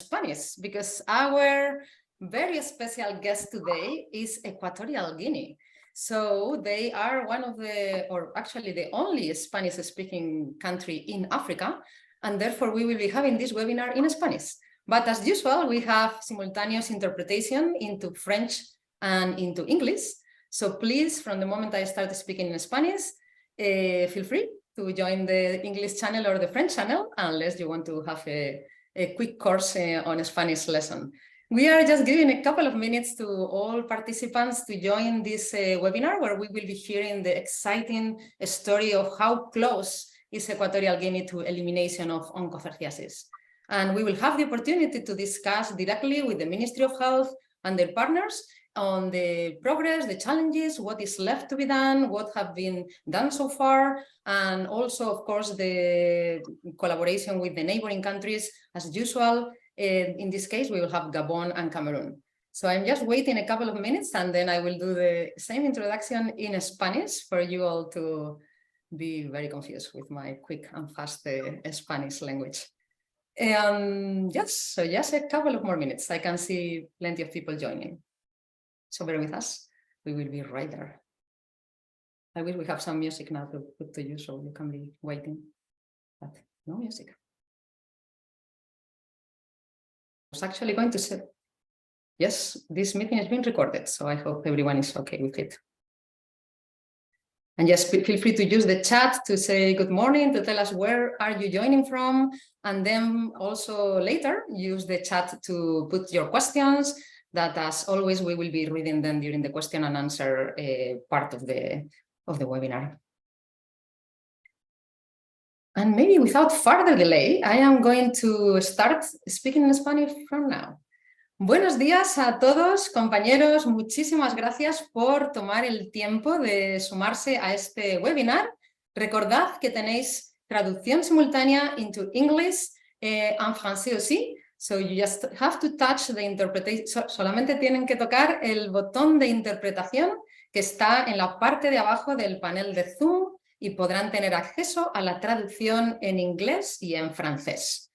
Spanish, because our very special guest today is Equatorial Guinea. So they are one of the, or actually the only Spanish-speaking country in Africa, and therefore we will be having this webinar in Spanish. But as usual, we have simultaneous interpretation into French and into English. So please, from the moment I start speaking in Spanish, feel free to join the English channel or the French channel, unless you want to have a quick course on a Spanish lesson. We are just giving a couple of minutes to all participants to join this webinar, where we will be hearing the exciting story of how close is Equatorial Guinea to elimination of onchocerciasis. And we will have the opportunity to discuss directly with the Ministry of Health and their partners on the progress, the challenges, what is left to be done, what have been done so far, and also, of course, the collaboration with the neighboring countries as usual. In this case, we will have Gabon and Cameroon. So I'm just waiting a couple of minutes, and then I will do the same introduction in Spanish for you all to be very confused with my quick and fast Spanish language. Yes, so just a couple of more minutes. I can see plenty of people joining. So bear with us, we will be right there. I wish we have some music now to put to you so you can be waiting, but no music. I was actually going to say, yes, this meeting is being recorded, so I hope everyone is okay with it. And just feel free to use the chat to say good morning, to tell us where are you joining from, and then also later use the chat to put your questions, that as always we will be reading them during the question and answer part of the webinar. And maybe without further delay, I am going to start speaking in Spanish from now. Buenos días a todos, compañeros. Muchísimas gracias por tomar el tiempo de sumarse a este webinar. Recordad que tenéis traducción simultánea into English and français aussi. So you just have to touch the interpretation. Solamente tienen que tocar el botón de interpretación que está en la parte de abajo del panel de Zoom y podrán tener acceso a la traducción en inglés y en francés.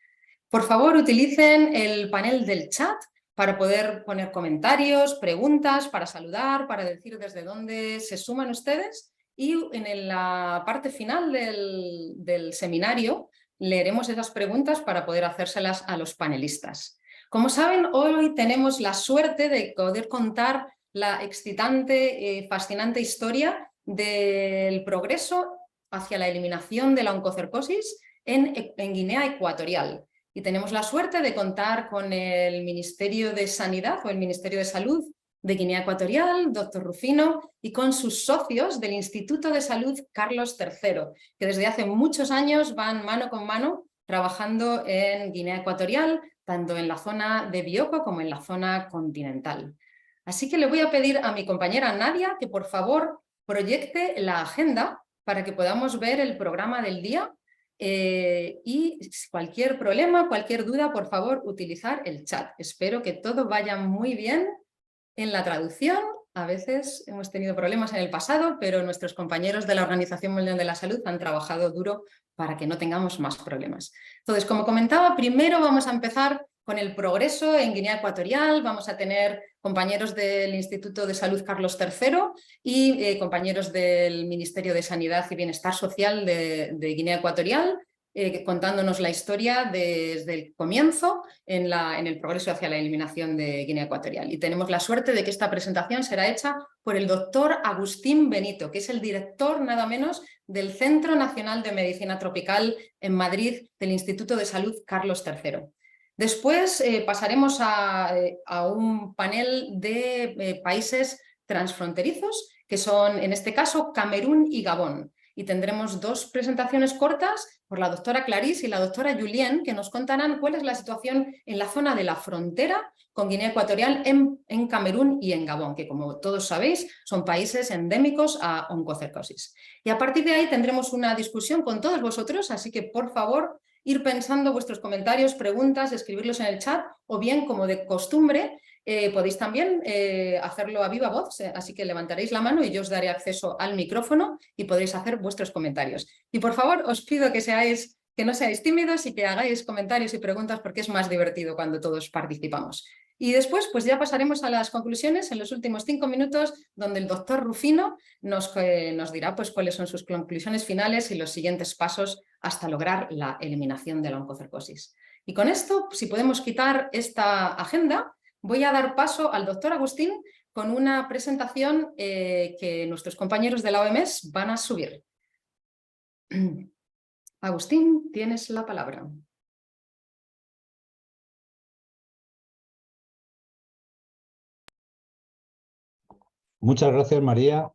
Por favor, utilicen el panel del chat para poder poner comentarios, preguntas, para saludar, para decir desde dónde se suman ustedes. Y en la parte final del seminario leeremos esas preguntas para poder hacérselas a los panelistas. Como saben, hoy tenemos la suerte de poder contar la excitante, fascinante historia del progreso hacia la eliminación de la oncocercosis en Guinea Ecuatorial. Y tenemos la suerte de contar con el Ministerio de Sanidad o el Ministerio de Salud de Guinea Ecuatorial, doctor Rufino, y con sus socios del Instituto de Salud Carlos III, que desde hace muchos años van mano con mano trabajando en Guinea Ecuatorial, tanto en la zona de Bioko como en la zona continental. Así que le voy a pedir a mi compañera Nadia que por favor proyecte la agenda para que podamos ver el programa del día. Y cualquier problema, cualquier duda, por favor, utilizar el chat. Espero que todo vaya muy bien en la traducción. A veces hemos tenido problemas en el pasado, pero nuestros compañeros de la Organización Mundial de la Salud han trabajado duro para que no tengamos más problemas. Entonces, como comentaba, primero vamos a empezar con el progreso en Guinea Ecuatorial. Vamos a tener compañeros del Instituto de Salud Carlos III y compañeros del Ministerio de Sanidad y Bienestar Social de Guinea Ecuatorial, contándonos la historia desde el comienzo en el progreso hacia la eliminación de Guinea Ecuatorial. Y tenemos la suerte de que esta presentación será hecha por el doctor Agustín Benito, que es el director nada menos del Centro Nacional de Medicina Tropical en Madrid del Instituto de Salud Carlos III. Después pasaremos a un panel de países transfronterizos, que son en este caso Camerún y Gabón. Y tendremos dos presentaciones cortas por la doctora Clarisse y la doctora Julien, que nos contarán cuál es la situación en la zona de la frontera con Guinea Ecuatorial en Camerún y en Gabón, que como todos sabéis son países endémicos a oncocercosis. Y a partir de ahí tendremos una discusión con todos vosotros, así que por favor ir pensando vuestros comentarios, preguntas, escribirlos en el chat, o bien, como de costumbre, podéis también hacerlo a viva voz, así que levantaréis la mano y yo os daré acceso al micrófono y podréis hacer vuestros comentarios. Y por favor, os pido que que no seáis tímidos y que hagáis comentarios y preguntas porque es más divertido cuando todos participamos. Y después, pues ya pasaremos a las conclusiones en los últimos 5 minutos, donde el doctor Rufino nos dirá pues, cuáles son sus conclusiones finales y los siguientes pasos hasta lograr la eliminación de la oncocercosis. Y con esto, si podemos quitar esta agenda, voy a dar paso al doctor Agustín con una presentación que nuestros compañeros de la OMS van a subir. Agustín, tienes la palabra. Muchas gracias, María,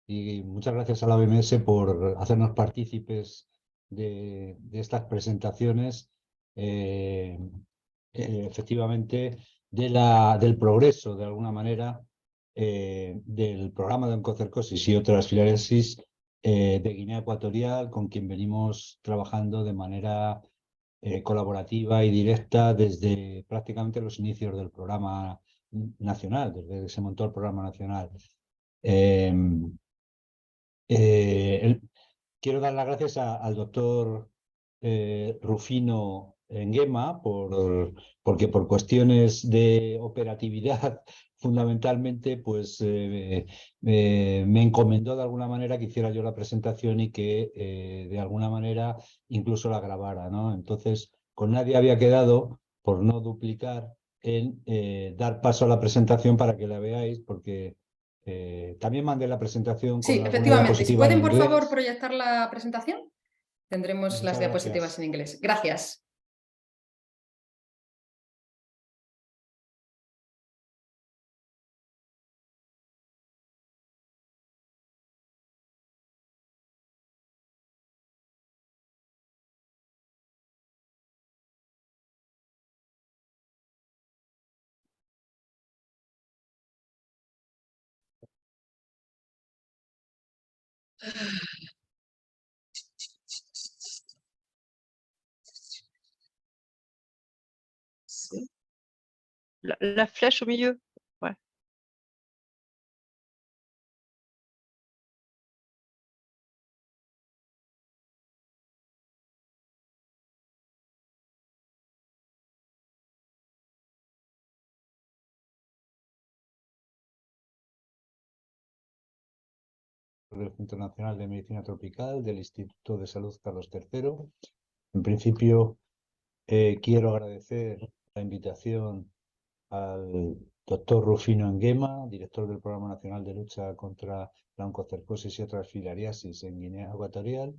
y muchas gracias a la OMS por hacernos partícipes de estas presentaciones, efectivamente, del progreso, de alguna manera, del programa de oncocercosis y otras filariasis de Guinea Ecuatorial, con quien venimos trabajando de manera colaborativa y directa desde prácticamente los inicios del programa nacional, desde que se montó el programa nacional. Eh, Quiero dar las gracias al doctor Rufino Nguema porque por cuestiones de operatividad fundamentalmente pues me encomendó de alguna manera que hiciera yo la presentación y que de alguna manera incluso la grabara, ¿no? Entonces con nadie había quedado, por no duplicar, en dar paso a la presentación para que la veáis, porque también mandé la presentación Sí, con alguna efectivamente. Si diapositiva en pueden, por favor, inglés. proyectar la presentación, tendremos las Muchas diapositivas gracias. en inglés. Gracias. La flèche au milieu. Ouais. Del Centro Nacional de Medicina Tropical del Instituto de Salud Carlos III. En principio, quiero agradecer la invitación al doctor Rufino Nguema, director del Programa Nacional de Lucha contra la Oncocercosis y otras filariasis en Guinea Ecuatorial.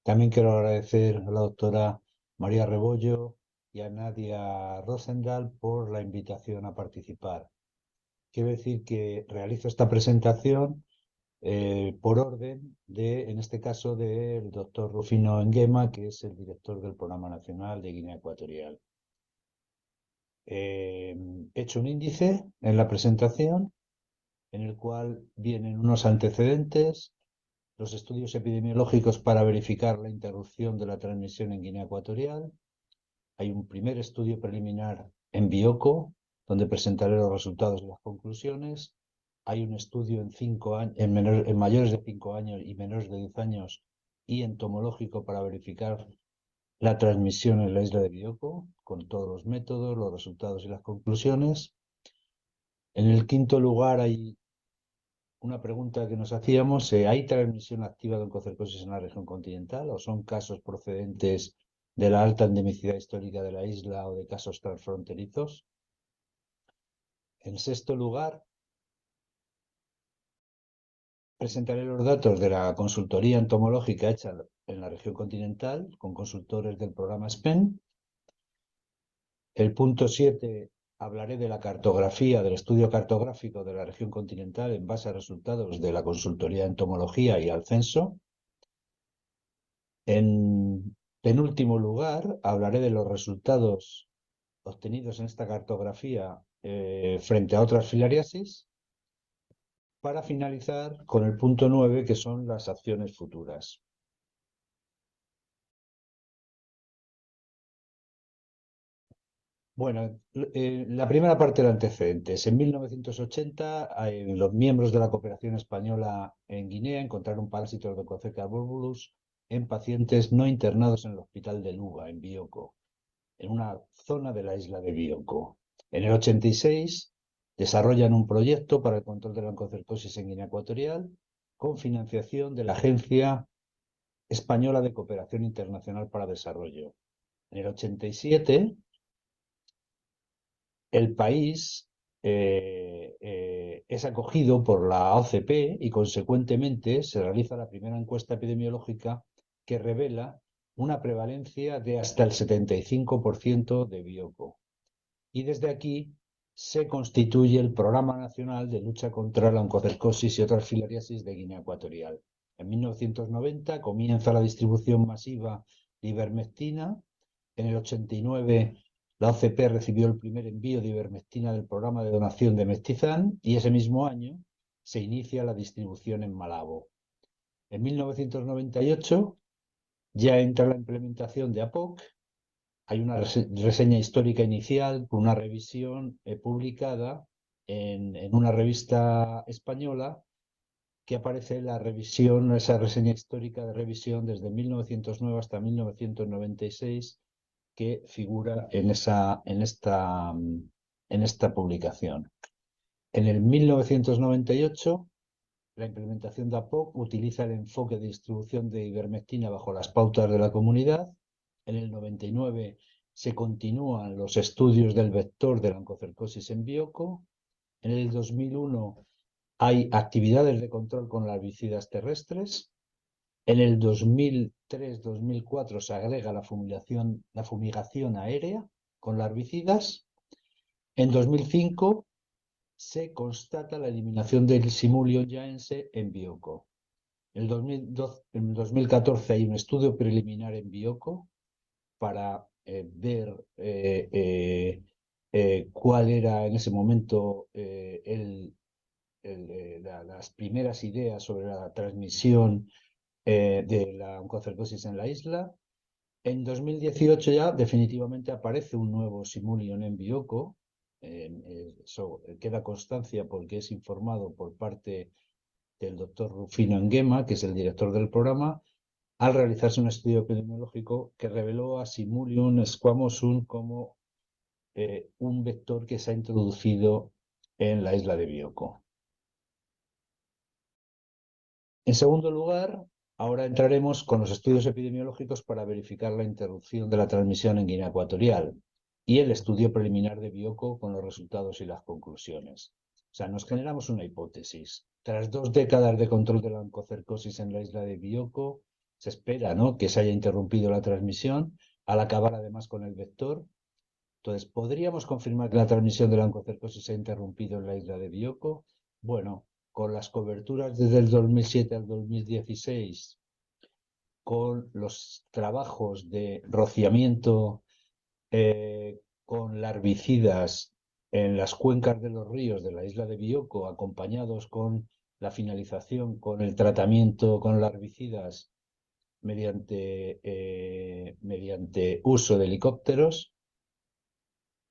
También quiero agradecer a la doctora María Rebollo y a Nadia Rosendahl por la invitación a participar. Quiero decir que realizo esta presentación por orden de, en este caso, del doctor Rufino Nguema, que es el director del Programa Nacional de Guinea Ecuatorial. He hecho un índice en la presentación en el cual vienen unos antecedentes, los estudios epidemiológicos para verificar la interrupción de la transmisión en Guinea Ecuatorial. Hay un primer estudio preliminar en Bioko, donde presentaré los resultados y las conclusiones. Hay un estudio en mayores de 5 años y menores de 10 años y entomológico para verificar la transmisión en la isla de Bioko, con todos los métodos, los resultados y las conclusiones. En el quinto lugar hay una pregunta que nos hacíamos, ¿hay transmisión activa de oncocercosis en la región continental o son casos procedentes de la alta endemicidad histórica de la isla o de casos transfronterizos? En sexto lugar, presentaré los datos de la consultoría entomológica hecha en la región continental con consultores del programa SPEN. El punto 7, hablaré de la cartografía, del estudio cartográfico de la región continental en base a resultados de la consultoría entomología y al censo. En penúltimo lugar, hablaré de los resultados obtenidos en esta cartografía frente a otras filariasis, para finalizar con el punto 9, que son las acciones futuras. Bueno, la primera parte de antecedentes. En 1980, los miembros de la cooperación española en Guinea encontraron parásitos de Onchocerca bulbulus en pacientes no internados en el hospital de Luga, en Bioko, en una zona de la isla de Bioko. En el 86 desarrollan un proyecto para el control de la oncocercosis en Guinea Ecuatorial con financiación de la Agencia Española de Cooperación Internacional para Desarrollo. En el 87 el país es acogido por la OCP y consecuentemente se realiza la primera encuesta epidemiológica que revela una prevalencia de hasta el 75% de Bioko. Y desde aquí se constituye el Programa Nacional de Lucha contra la Oncocercosis y otras filariasis de Guinea Ecuatorial. En 1990 comienza la distribución masiva de ivermectina. En el 89 la OCP recibió el primer envío de ivermectina del programa de donación de Mestizán y ese mismo año se inicia la distribución en Malabo. En 1998 ya entra la implementación de APOC. Hay una reseña histórica inicial, una revisión publicada en una revista española que aparece la revisión, esa reseña histórica de revisión desde 1909 hasta 1996 que figura en esta publicación. En el 1998, la implementación de APOC utiliza el enfoque de distribución de ivermectina bajo las pautas de la comunidad. En el 99 se continúan los estudios del vector de la oncocercosis en Bioko. En el 2001 hay actividades de control con larvicidas terrestres. En el 2003-2004 se agrega la fumigación aérea con larvicidas. En 2005 se constata la eliminación del Simulion jaense en Bioko. En 2014 hay un estudio preliminar en Bioko para ver cuál era en ese momento las primeras ideas sobre la transmisión de la oncocercosis en la isla. En 2018 ya definitivamente aparece un nuevo Simulion en Bioko. Eso queda constancia porque es informado por parte del doctor Rufino Nguema, que es el director del programa, al realizarse un estudio epidemiológico que reveló a Simulium squamosum como un vector que se ha introducido en la isla de Bioko. En segundo lugar, ahora entraremos con los estudios epidemiológicos para verificar la interrupción de la transmisión en Guinea Ecuatorial y el estudio preliminar de Bioko con los resultados y las conclusiones. O sea, nos generamos una hipótesis. Tras 2 décadas de control de la oncocercosis en la isla de Bioko, se espera, ¿no?, que se haya interrumpido la transmisión, al acabar además con el vector. Entonces, ¿podríamos confirmar que la transmisión de la oncocercosis se ha interrumpido en la isla de Bioko? Bueno, con las coberturas desde el 2007 al 2016, con los trabajos de rociamiento con larvicidas en las cuencas de los ríos de la isla de Bioko, acompañados con la finalización con el tratamiento con larvicidas mediante uso de helicópteros,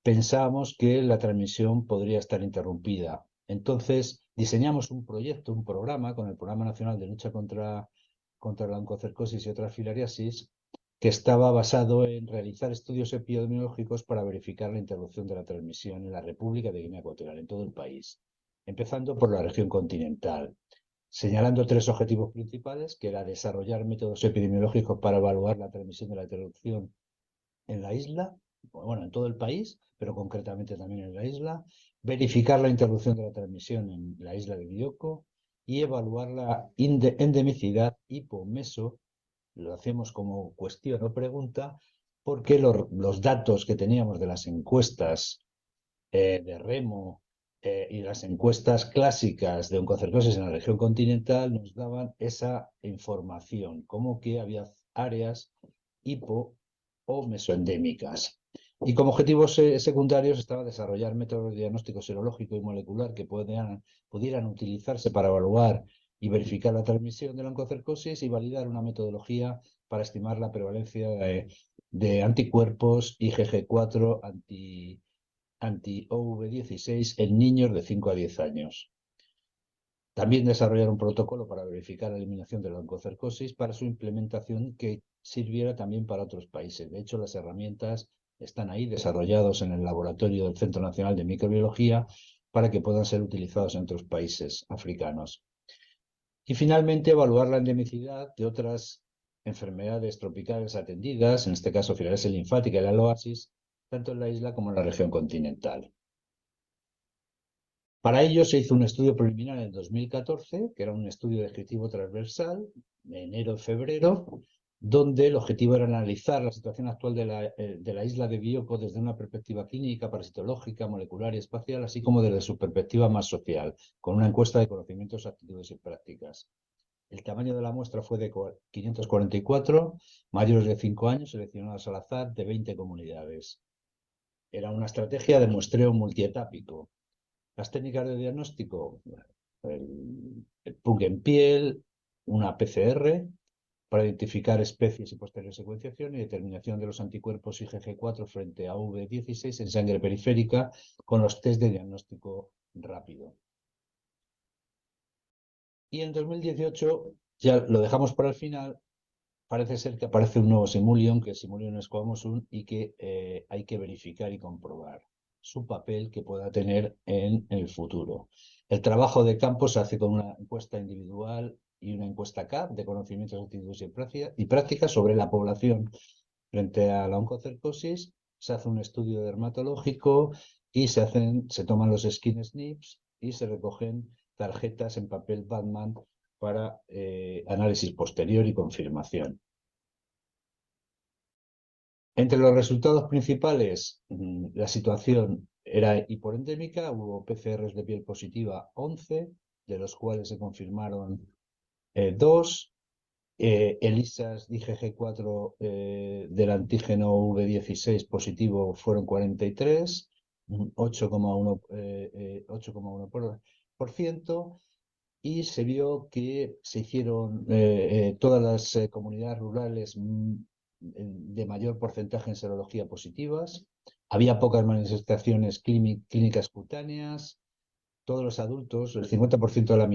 pensábamos que la transmisión podría estar interrumpida. Entonces diseñamos un proyecto, un programa con el Programa Nacional de Lucha contra la oncocercosis y otras filariasis, que estaba basado en realizar estudios epidemiológicos para verificar la interrupción de la transmisión en la República de Guinea Ecuatorial, en todo el país, empezando por la región continental, señalando 3 objetivos principales, que era desarrollar métodos epidemiológicos para evaluar la transmisión de la interrupción en la isla, bueno, en todo el país, pero concretamente también en la isla, verificar la interrupción de la transmisión en la isla de Bioko y evaluar la endemicidad hipomeso. Lo hacemos como cuestión o pregunta porque los datos que teníamos de las encuestas de Remo y las encuestas clásicas de oncocercosis en la región continental nos daban esa información, como que había áreas hipo o mesoendémicas. Y como objetivos secundarios estaba desarrollar métodos de diagnóstico serológico y molecular que pudieran utilizarse para evaluar y verificar la transmisión de la oncocercosis y validar una metodología para estimar la prevalencia de anticuerpos IgG4 anti-OV16 en niños de 5 a 10 años. También desarrollaron un protocolo para verificar la eliminación de la oncocercosis para su implementación que sirviera también para otros países. De hecho, las herramientas están ahí desarrollados en el laboratorio del Centro Nacional de Microbiología para que puedan ser utilizados en otros países africanos. Y finalmente, evaluar la endemicidad de otras enfermedades tropicales atendidas, en este caso filariasis linfática y la loasis, tanto en la isla como en la región continental. Para ello se hizo un estudio preliminar en el 2014, que era un estudio descriptivo transversal, de enero a febrero, donde el objetivo era analizar la situación actual de la isla de Bioko desde una perspectiva clínica, parasitológica, molecular y espacial, así como desde su perspectiva más social, con una encuesta de conocimientos, actitudes y prácticas. El tamaño de la muestra fue de 544, mayores de 5 años, seleccionados al azar de 20 comunidades. Era una estrategia de muestreo multietápico. Las técnicas de diagnóstico, el PUC en piel, una PCR para identificar especies y posterior secuenciación y determinación de los anticuerpos IgG4 frente a V16 en sangre periférica con los test de diagnóstico rápido. Y en 2018, ya lo dejamos para el final, parece ser que aparece un nuevo Simulion, que es Simulion Squamosum, y que hay que verificar y comprobar su papel que pueda tener en el futuro. El trabajo de campo se hace con una encuesta individual y una encuesta CAP de conocimientos, actitudes y prácticas sobre la población frente a la oncocercosis. Se hace un estudio dermatológico y se toman los skin snips y se recogen tarjetas en papel Batman para análisis posterior y confirmación. Entre los resultados principales, la situación era hiporendémica, hubo PCRs de piel positiva 11, de los cuales se confirmaron 2, ELISAs de IgG4 del antígeno V16 positivo fueron 43, 8,1%, y se vio que se hicieron todas las comunidades rurales de mayor porcentaje en serología positivas, había pocas manifestaciones clínicas cutáneas, todos los adultos, el 50% de la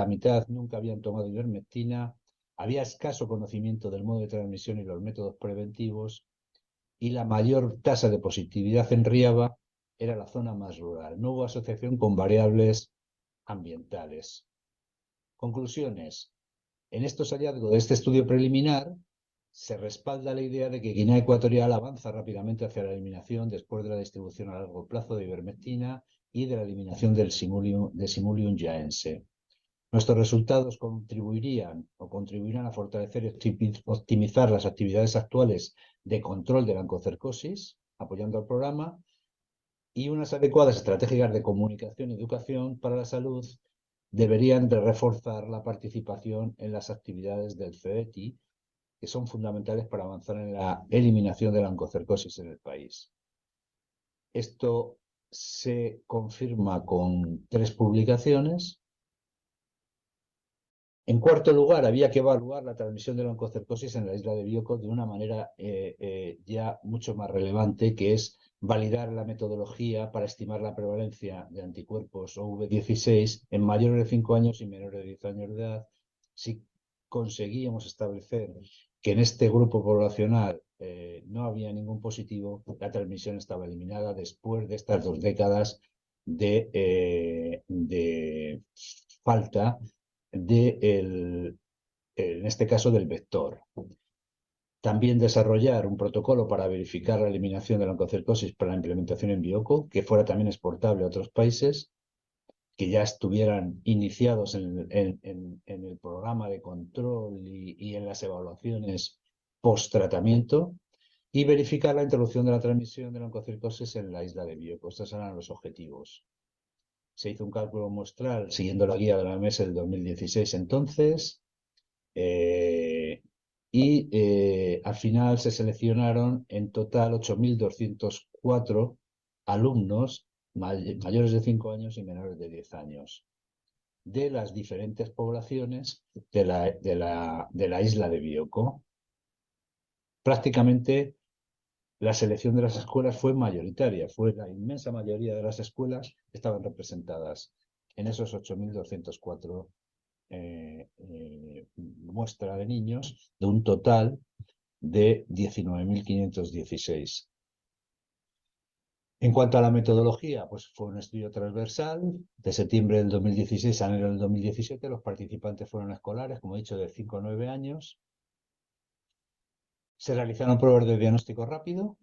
mitad nunca habían tomado ivermectina, había escaso conocimiento del modo de transmisión y los métodos preventivos, y la mayor tasa de positividad en Riaba era la zona más rural. No hubo asociación con variables ambientales. Conclusiones. En estos hallazgos de este estudio preliminar se respalda la idea de que Guinea Ecuatorial avanza rápidamente hacia la eliminación después de la distribución a largo plazo de ivermectina y de la eliminación del Simulium jaense. Nuestros resultados contribuirán a fortalecer y optimizar las actividades actuales de control de la oncocercosis, apoyando al programa, y unas adecuadas estrategias de comunicación y educación para la salud deberían de reforzar la participación en las actividades del CETI, que son fundamentales para avanzar en la eliminación de la oncocercosis en el país. Esto se confirma con 3 publicaciones. En cuarto lugar, había que evaluar la transmisión de la oncocercosis en la isla de Bioko de una manera ya mucho más relevante, que es validar la metodología para estimar la prevalencia de anticuerpos OV16 en mayores de 5 años y menores de 10 años de edad. Si conseguíamos establecer que en este grupo poblacional no había ningún positivo, la transmisión estaba eliminada después de estas 2 décadas de falta en este caso del vector. También desarrollar un protocolo para verificar la eliminación de la oncocercosis para la implementación en Bioko, que fuera también exportable a otros países, que ya estuvieran iniciados en el programa de control y en las evaluaciones post-tratamiento, y verificar la introducción de la transmisión de la oncocercosis en la isla de Bioko. Estos eran los objetivos. Se hizo un cálculo muestral siguiendo la guía de la OMS del 2016 entonces, al final se seleccionaron en total 8.204 alumnos mayores de 5 años y menores de 10 años de las diferentes poblaciones de la isla de Bioko. Prácticamente la selección de las escuelas fue mayoritaria, fue la inmensa mayoría de las escuelas que estaban representadas en esos 8.204 muestra de niños, de un total de 19.516. En cuanto a la metodología, pues fue un estudio transversal. De septiembre del 2016 a enero del 2017, los participantes fueron escolares, como he dicho, de 5 a 9 años. Se realizaron pruebas de diagnóstico rápido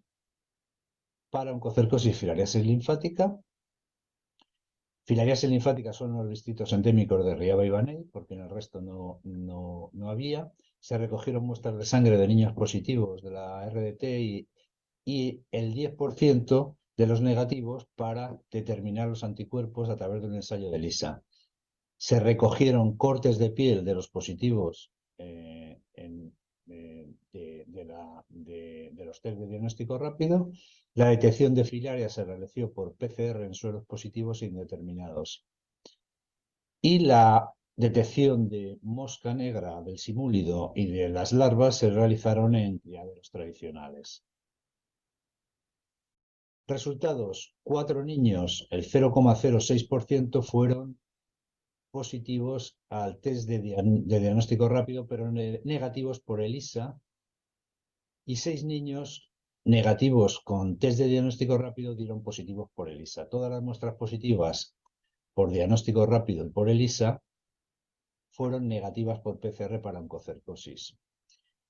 para oncocercosis y filariasis linfática. Filariasis linfática son los distritos endémicos de Riaba y Baney, porque en el resto no había. Se recogieron muestras de sangre de niños positivos de la RDT y el 10% de los negativos para determinar los anticuerpos a través de un ensayo de ELISA. Se recogieron cortes de piel de los positivos de los test de diagnóstico rápido. La detección de filaria se realizó por PCR en suelos positivos indeterminados. Y la detección de mosca negra del simúlido y de las larvas se realizaron en criaderos tradicionales. Resultados: 4 niños, el 0,06%, fueron positivos al test de diagnóstico rápido, pero negativos por ELISA, y 6 niños negativos con test de diagnóstico rápido dieron positivos por ELISA. Todas las muestras positivas por diagnóstico rápido y por ELISA fueron negativas por PCR para oncocercosis.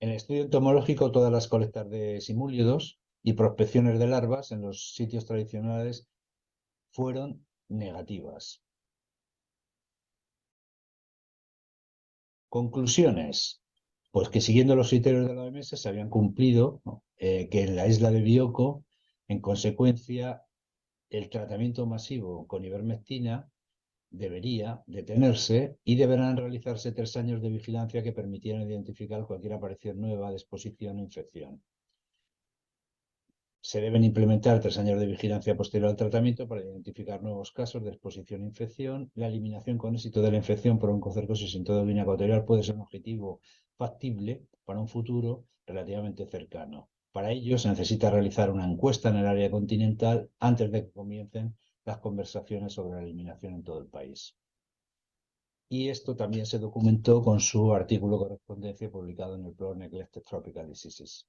En el estudio entomológico, todas las colectas de simúlidos y prospecciones de larvas en los sitios tradicionales fueron negativas. Conclusiones: pues que siguiendo los criterios de la OMS se habían cumplido, que en la isla de Bioko, en consecuencia, el tratamiento masivo con ivermectina debería detenerse y deberán realizarse 3 años de vigilancia que permitieran identificar cualquier aparición nueva de exposición o infección. Se deben implementar 3 años de vigilancia posterior al tratamiento para identificar nuevos casos de exposición e infección. La eliminación con éxito de la infección por oncocercosis en toda Guinea Ecuatorial puede ser un objetivo factible para un futuro relativamente cercano. Para ello se necesita realizar una encuesta en el área continental antes de que comiencen las conversaciones sobre la eliminación en todo el país. Y esto también se documentó con su artículo correspondencia publicado en el blog Neglected Tropical Diseases.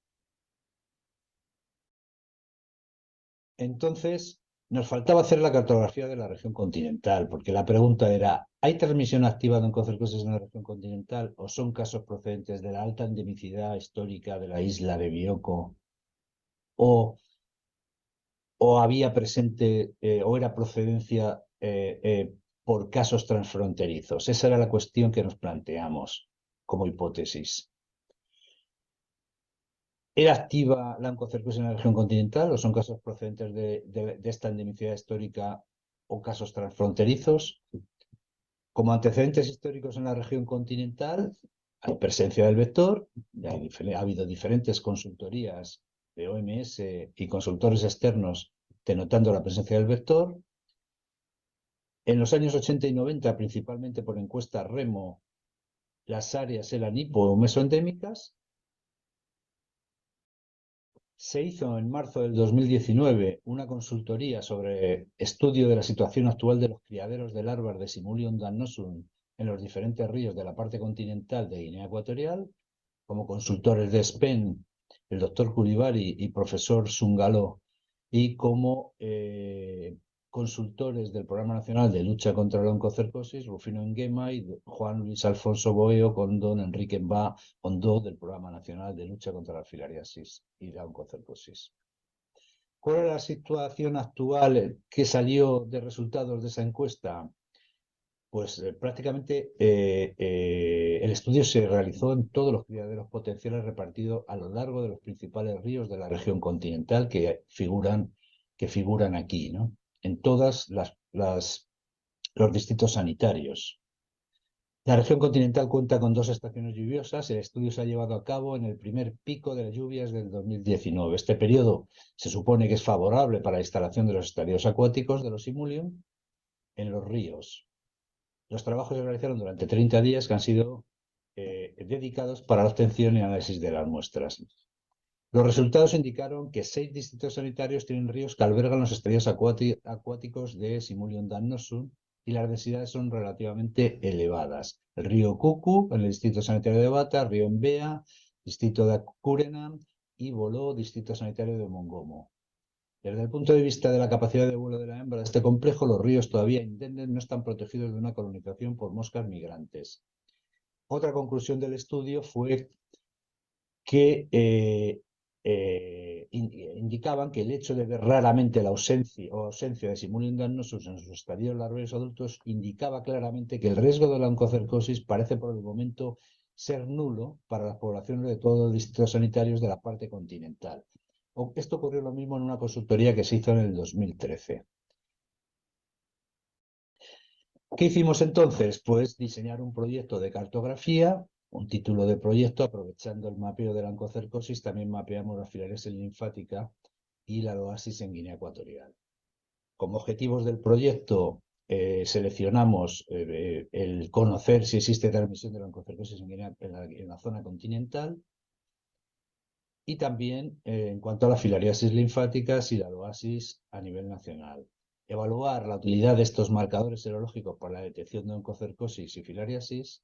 Entonces, nos faltaba hacer la cartografía de la región continental, porque la pregunta era: ¿hay transmisión activa de oncocercosis en la región continental o son casos procedentes de la alta endemicidad histórica de la isla de Bioko? ¿O había presente o era procedencia por casos transfronterizos? Esa era la cuestión que nos planteamos como hipótesis. ¿Era activa la oncocercosis en la región continental o son casos procedentes de esta endemicidad histórica o casos transfronterizos? Como antecedentes históricos en la región continental, hay presencia del vector. Ha habido diferentes consultorías de OMS y consultores externos denotando la presencia del vector. En los años 80 y 90, principalmente por encuesta REMO, las áreas eran hipo o mesoendémicas. Se hizo en marzo del 2019 una consultoría sobre estudio de la situación actual de los criaderos de larvas de Simulium dannosum en los diferentes ríos de la parte continental de Guinea Ecuatorial, como consultores de SPEN, el doctor Coulibaly y profesor Sungalo, y como consultores del Programa Nacional de Lucha contra la Oncocercosis, Rufino Nguema y Juan Luis Alfonso Boeo, con don Enrique Mba Ondó, del Programa Nacional de Lucha contra la Filariasis y la Oncocercosis. ¿Cuál era la situación actual que salió de resultados de esa encuesta? Pues prácticamente el estudio se realizó en todos los criaderos potenciales repartidos a lo largo de los principales ríos de la región continental que figuran aquí, ¿no? En todos los distritos sanitarios. La región continental cuenta con 2 estaciones lluviosas. El estudio se ha llevado a cabo en el primer pico de las lluvias del 2019. Este periodo se supone que es favorable para la instalación de los estadios acuáticos de los Simulium en los ríos. Los trabajos se realizaron durante 30 días que han sido dedicados para la obtención y análisis de las muestras. Los resultados indicaron que 6 distritos sanitarios tienen ríos que albergan los estadios acuáticos de Simulium dannosum y las densidades son relativamente elevadas. El río Cucu, en el Distrito Sanitario de Bata, río Embea, Distrito de Curenam y Boló, Distrito Sanitario de Mongomo. Desde el punto de vista de la capacidad de vuelo de la hembra de este complejo, los ríos todavía indenden no están protegidos de una colonización por moscas migrantes. Otra conclusión del estudio fue que indicaban que el hecho de ver raramente la ausencia de Simulium danosus en sus estadios larvarios adultos indicaba claramente que el riesgo de la oncocercosis parece por el momento ser nulo para las poblaciones de todos los distritos sanitarios de la parte continental. Esto ocurrió lo mismo en una consultoría que se hizo en el 2013. ¿Qué hicimos entonces? Pues diseñar un proyecto de cartografía, un título de proyecto, aprovechando el mapeo de la oncocercosis, también mapeamos la filariasis linfática y la loasis en Guinea Ecuatorial. Como objetivos del proyecto, seleccionamos el conocer si existe transmisión de la oncocercosis en la zona continental y también en cuanto a la filariasis linfáticas y la loasis a nivel nacional. Evaluar la utilidad de estos marcadores serológicos para la detección de oncocercosis y filariasis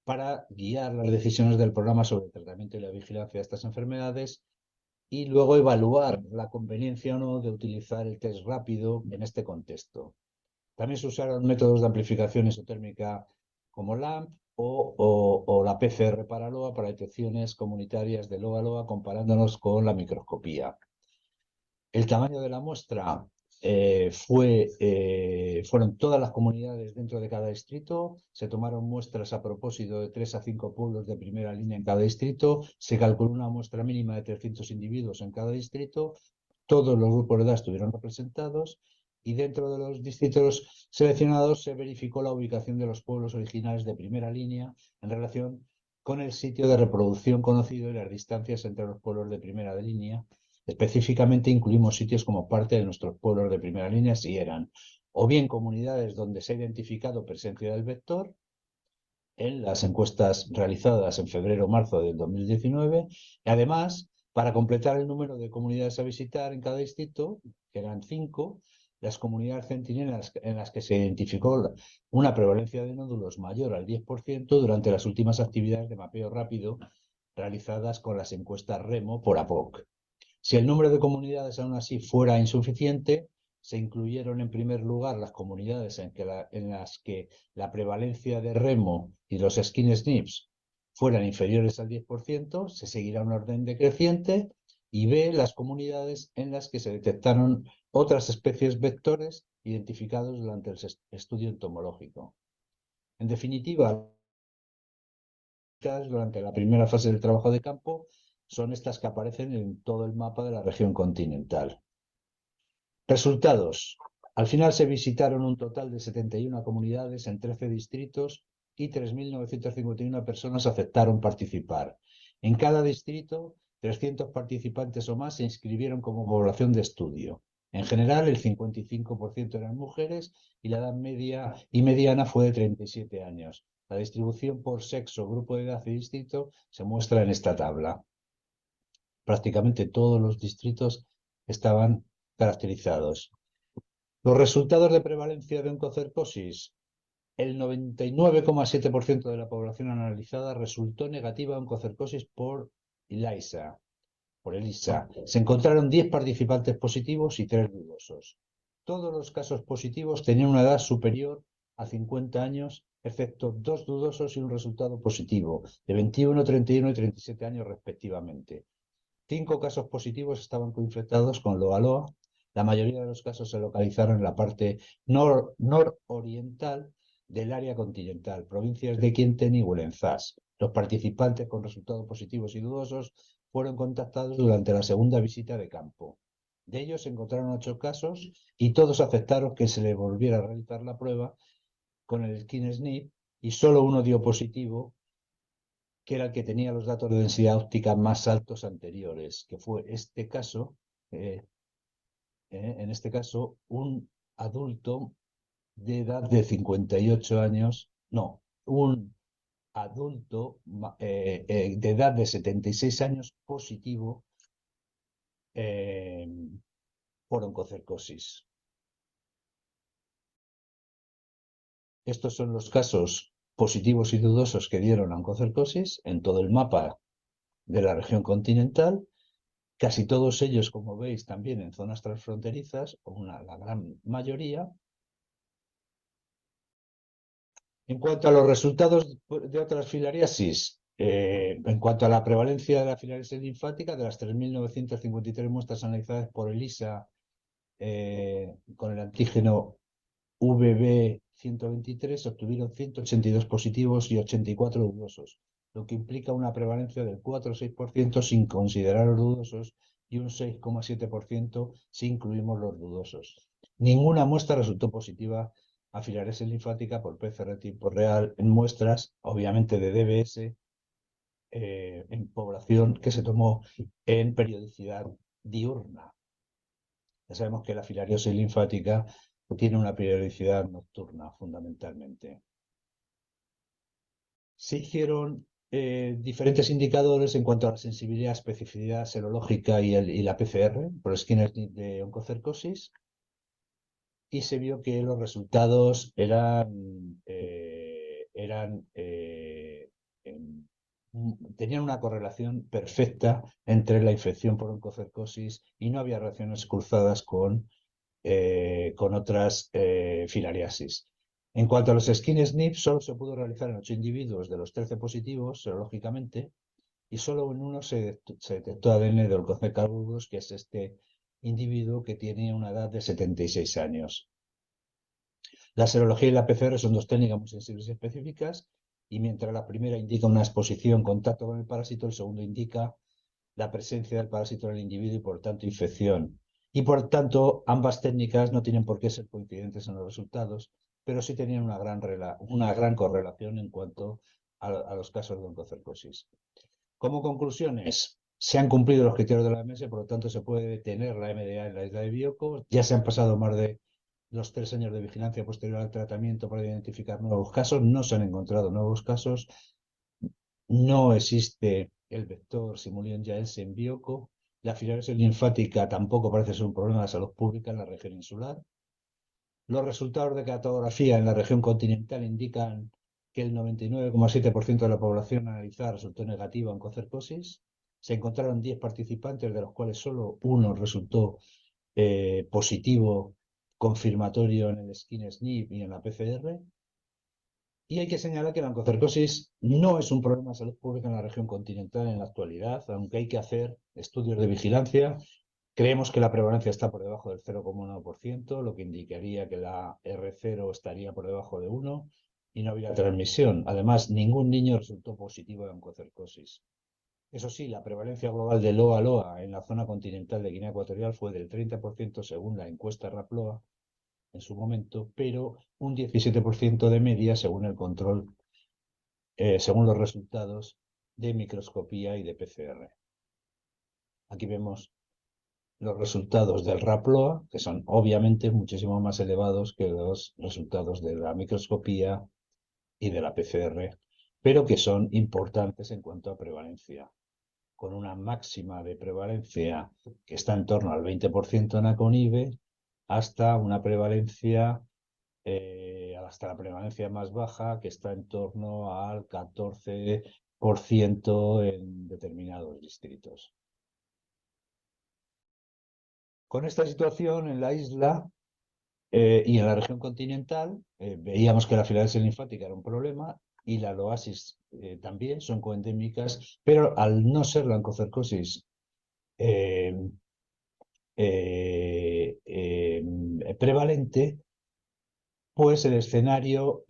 para guiar las decisiones del programa sobre el tratamiento y la vigilancia de estas enfermedades y luego evaluar la conveniencia o no de utilizar el test rápido en este contexto. También se usaron métodos de amplificación isotérmica como LAMP o la PCR para LOA para detecciones comunitarias de LOA-LOA comparándonos con la microscopía. El tamaño de la muestra fueron todas las comunidades dentro de cada distrito, se tomaron muestras a propósito de 3 a 5 pueblos de primera línea en cada distrito, se calculó una muestra mínima de 300 individuos en cada distrito, todos los grupos de edad estuvieron representados y dentro de los distritos seleccionados se verificó la ubicación de los pueblos originales de primera línea en relación con el sitio de reproducción conocido y las distancias entre los pueblos de primera línea. Específicamente incluimos sitios como parte de nuestros pueblos de primera línea si eran o bien comunidades donde se ha identificado presencia del vector en las encuestas realizadas en febrero-marzo del 2019 y además para completar el número de comunidades a visitar en cada distrito, que eran 5, las comunidades centinelas en las que se identificó una prevalencia de nódulos mayor al 10% durante las últimas actividades de mapeo rápido realizadas con las encuestas REMO por APOC. Si el número de comunidades aún así fuera insuficiente, se incluyeron en primer lugar las comunidades en las que la prevalencia de remo y los skin snips fueran inferiores al 10%, se seguirá un orden decreciente, y B, las comunidades en las que se detectaron otras especies vectores identificados durante el estudio entomológico. En definitiva, durante la primera fase del trabajo de campo son estas que aparecen en todo el mapa de la región continental. Resultados. Al final se visitaron un total de 71 comunidades en 13 distritos y 3.951 personas aceptaron participar. En cada distrito, 300 participantes o más se inscribieron como población de estudio. En general, el 55% eran mujeres y la edad media y mediana fue de 37 años. La distribución por sexo, grupo de edad y distrito se muestra en esta tabla. Prácticamente todos los distritos estaban caracterizados. Los resultados de prevalencia de oncocercosis. El 99,7% de la población analizada resultó negativa a oncocercosis por ELISA. Se encontraron 10 participantes positivos y 3 dudosos. Todos los casos positivos tenían una edad superior a 50 años, excepto 2 dudosos y un resultado positivo, de 21, 31 y 37 años respectivamente. 5 casos positivos estaban coinfectados con LOA-LOA. La mayoría de los casos se localizaron en la parte nororiental del área continental, provincias de Kienten y Huelenzás. Los participantes con resultados positivos y dudosos fueron contactados durante la segunda visita de campo. De ellos se encontraron 8 casos y todos aceptaron que se les volviera a realizar la prueba con el skin SNP y solo uno dio positivo, que era el que tenía los datos de densidad óptica más altos anteriores, que fue en este caso, un adulto de edad de 58 años, no, un adulto de edad de 76 años positivo por oncocercosis. Estos son los casos positivos y dudosos que dieron oncocercosis en todo el mapa de la región continental. Casi todos ellos, como veis, también en zonas transfronterizas, o la gran mayoría. En cuanto a los resultados de otras filariasis, en cuanto a la prevalencia de la filariasis linfática, de las 3.953 muestras analizadas por ELISA con el antígeno VB123, obtuvieron 182 positivos y 84 dudosos, lo que implica una prevalencia del 4,6% sin considerar los dudosos y un 6,7% si incluimos los dudosos. Ninguna muestra resultó positiva a filariasis linfática por PCR tiempo real en muestras, obviamente de DBS, en población que se tomó en periodicidad diurna. Ya sabemos que la filariasis linfática tiene una periodicidad nocturna, fundamentalmente. Se hicieron diferentes indicadores en cuanto a la sensibilidad, especificidad serológica y la PCR, por esquemas de oncocercosis, y se vio que los resultados tenían una correlación perfecta entre la infección por oncocercosis y no había reacciones cruzadas con otras filariasis. En cuanto a los skin SNP, solo se pudo realizar en 8 individuos de los 13 positivos, serológicamente, y solo en uno se detectó ADN de oncocercosis, que es este individuo que tiene una edad de 76 años. La serología y la PCR son dos técnicas muy sensibles y específicas, y mientras la primera indica una exposición, contacto con el parásito, el segundo indica la presencia del parásito en el individuo y, por tanto, infección. Y, por tanto, ambas técnicas no tienen por qué ser coincidentes en los resultados, pero sí tenían una gran correlación en cuanto a los casos de oncocercosis. Como conclusiones, se han cumplido los criterios de la OMS, por lo tanto, se puede detener la MDA en la isla de Bioko. Ya se han pasado más de los 3 años de vigilancia posterior al tratamiento para identificar nuevos casos. No se han encontrado nuevos casos. No existe el vector Simulion yaense en Bioko. La filariasis linfática tampoco parece ser un problema de salud pública en la región insular. Los resultados de cartografía en la región continental indican que el 99,7% de la población analizada resultó negativa en oncocercosis. Se encontraron 10 participantes, de los cuales solo uno resultó positivo confirmatorio en el skin SNP y en la PCR. Y hay que señalar que la oncocercosis no es un problema de salud pública en la región continental en la actualidad, aunque hay que hacer estudios de vigilancia. Creemos que la prevalencia está por debajo del 0,1%, lo que indicaría que la R0 estaría por debajo de 1 y no habría transmisión. Además, ningún niño resultó positivo de oncocercosis. Eso sí, la prevalencia global de LOA-LOA en la zona continental de Guinea Ecuatorial fue del 30% según la encuesta RAPLOA en su momento, pero un 17% de media según el control, según los resultados de microscopía y de PCR. Aquí vemos los resultados del RAPLOA, que son obviamente muchísimo más elevados que los resultados de la microscopía y de la PCR, pero que son importantes en cuanto a prevalencia, con una máxima de prevalencia que está en torno al 20% en ACONIVE, hasta una prevalencia, hasta la prevalencia más baja, que está en torno al 14% en determinados distritos. Con esta situación en la isla y en la región continental, veíamos que la filariasis linfática era un problema y la loasis también, son coendémicas, pero al no ser la oncocercosis prevalente, pues el escenario,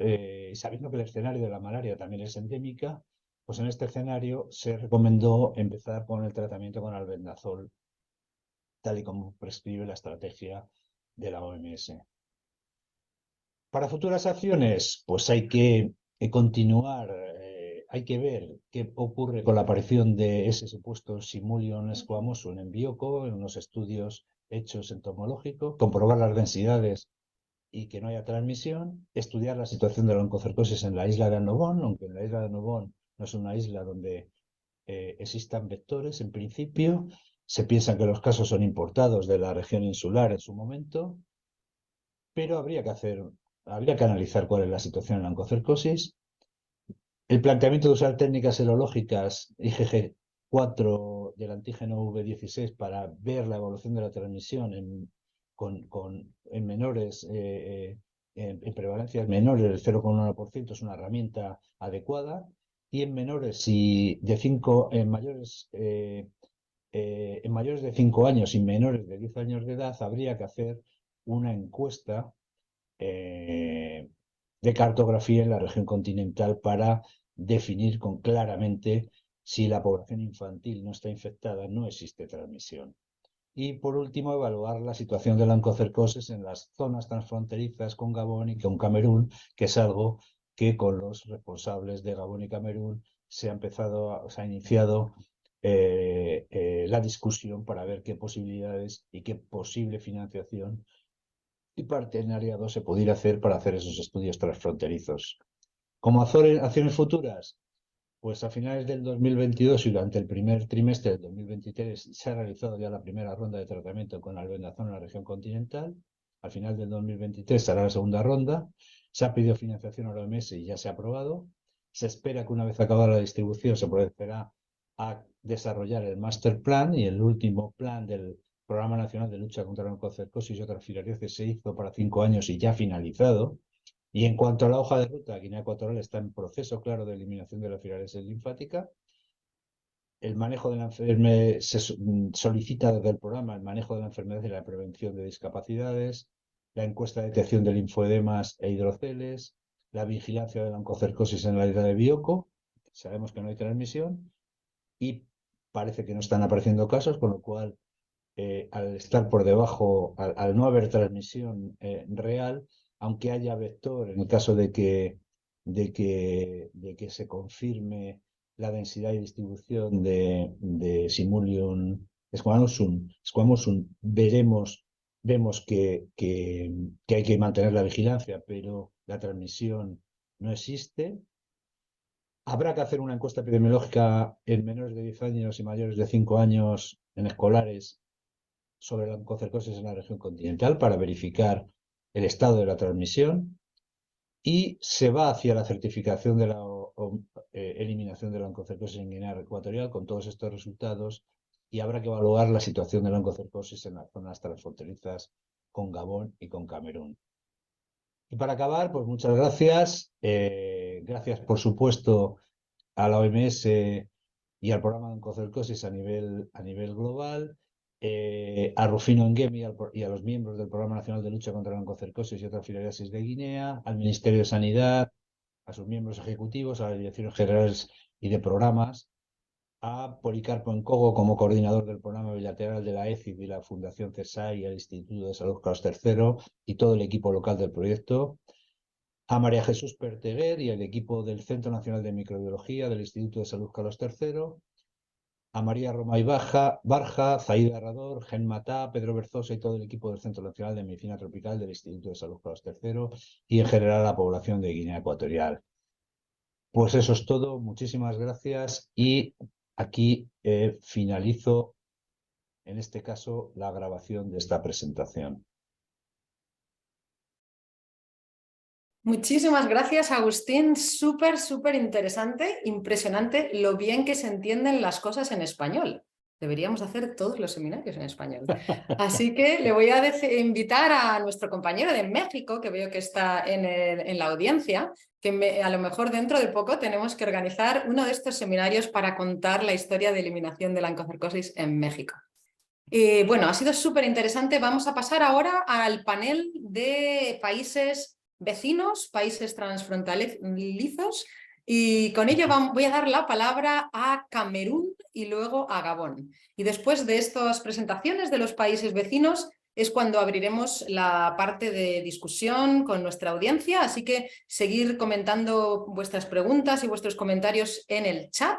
sabiendo que el escenario de la malaria también es endémica, pues en este escenario se recomendó empezar con el tratamiento con albendazol, tal y como prescribe la estrategia de la OMS. Para futuras acciones, pues hay que continuar, hay que ver qué ocurre con la aparición de ese supuesto Simulion squamosum en Bioko, en unos estudios hechos entomológicos, comprobar las densidades y que no haya transmisión, estudiar la situación de la oncocercosis en la isla de Annobón, aunque en la isla de Annobón no es una isla donde existan vectores en principio. Se piensa que los casos son importados de la región insular en su momento, pero habría que hacer habría que analizar cuál es la situación en la oncocercosis. El planteamiento de usar técnicas serológicas IgG4 del antígeno V16 para ver la evolución de la transmisión en menores, en prevalencias menores del 0,1% es una herramienta adecuada, y en menores y en mayores de 5 años y menores de 10 años de edad habría que hacer una encuesta de cartografía en la región continental para definir claramente si la población infantil no está infectada, no existe transmisión. Y por último, evaluar la situación de la oncocercosis en las zonas transfronterizas con Gabón y con Camerún, que es algo que con los responsables de Gabón y Camerún se ha iniciado la discusión para ver qué posibilidades y qué posible financiación y partenariado se pudiera hacer para hacer esos estudios transfronterizos. Como acciones futuras, pues a finales del 2022 y durante el primer trimestre del 2023 se ha realizado ya la primera ronda de tratamiento con albendazol en la región continental. Al final del 2023 será la segunda ronda. Se ha pedido financiación a la OMS y ya se ha aprobado. Se espera que una vez acabada la distribución se procederá a desarrollar el master plan, y el último plan del Programa Nacional de Lucha contra la Oncocercosis y otras filariasis se hizo para 5 años y ya ha finalizado. Y en cuanto a la hoja de ruta, Guinea Ecuatorial está en proceso claro de eliminación de la filariasis linfática. El manejo de la enfermedad se solicita desde el programa el manejo de la enfermedad y la prevención de discapacidades, la encuesta de detección de linfoedemas e hidroceles, la vigilancia de la oncocercosis en la isla de Bioko. Sabemos que no hay transmisión y parece que no están apareciendo casos, con lo cual, al estar por debajo, al no haber transmisión real, aunque haya vector, en el caso de que se confirme la densidad y distribución de Simulium squamosum, vemos que hay que mantener la vigilancia, pero la transmisión no existe. Habrá que hacer una encuesta epidemiológica en menores de 10 años y mayores de 5 años en escolares sobre la oncocercosis en la región continental para verificar el estado de la transmisión, y se va hacia la certificación de la eliminación de la oncocercosis en Guinea Ecuatorial con todos estos resultados, y habrá que evaluar la situación de la oncocercosis en las zonas transfronterizas con Gabón y con Camerún. Y para acabar, pues muchas gracias. Gracias, por supuesto, a la OMS y al programa de oncocercosis a nivel global, a Rufino Nguemi y a los miembros del Programa Nacional de Lucha contra la Oncocercosis y otras filariasis de Guinea, al Ministerio de Sanidad, a sus miembros ejecutivos, a las direcciones generales y de programas, a Policarpo Encogo como coordinador del programa bilateral de la ECID y la Fundación CESAI y el Instituto de Salud Carlos III y todo el equipo local del proyecto, a María Jesús Perteguer y el equipo del Centro Nacional de Microbiología del Instituto de Salud Carlos III, a María Romay Barja, Zaida Herrador, Gen Matá, Pedro Berzosa y todo el equipo del Centro Nacional de Medicina Tropical del Instituto de Salud Carlos III y en general a la población de Guinea Ecuatorial. Pues eso es todo, muchísimas gracias, y aquí finalizo, en este caso, la grabación de esta presentación. Muchísimas gracias, Agustín. Súper, súper interesante, impresionante lo bien que se entienden las cosas en español. Deberíamos hacer todos los seminarios en español. Así que le voy a invitar a nuestro compañero de México, que veo que está en la audiencia, que a lo mejor dentro de poco tenemos que organizar uno de estos seminarios para contar la historia de eliminación de la oncocercosis en México. Bueno, ha sido súper interesante. Vamos a pasar ahora al panel de países vecinos, países transfronterizos, y con ello voy a dar la palabra a Camerún y luego a Gabón. Y después de estas presentaciones de los países vecinos es cuando abriremos la parte de discusión con nuestra audiencia, así que seguir comentando vuestras preguntas y vuestros comentarios en el chat.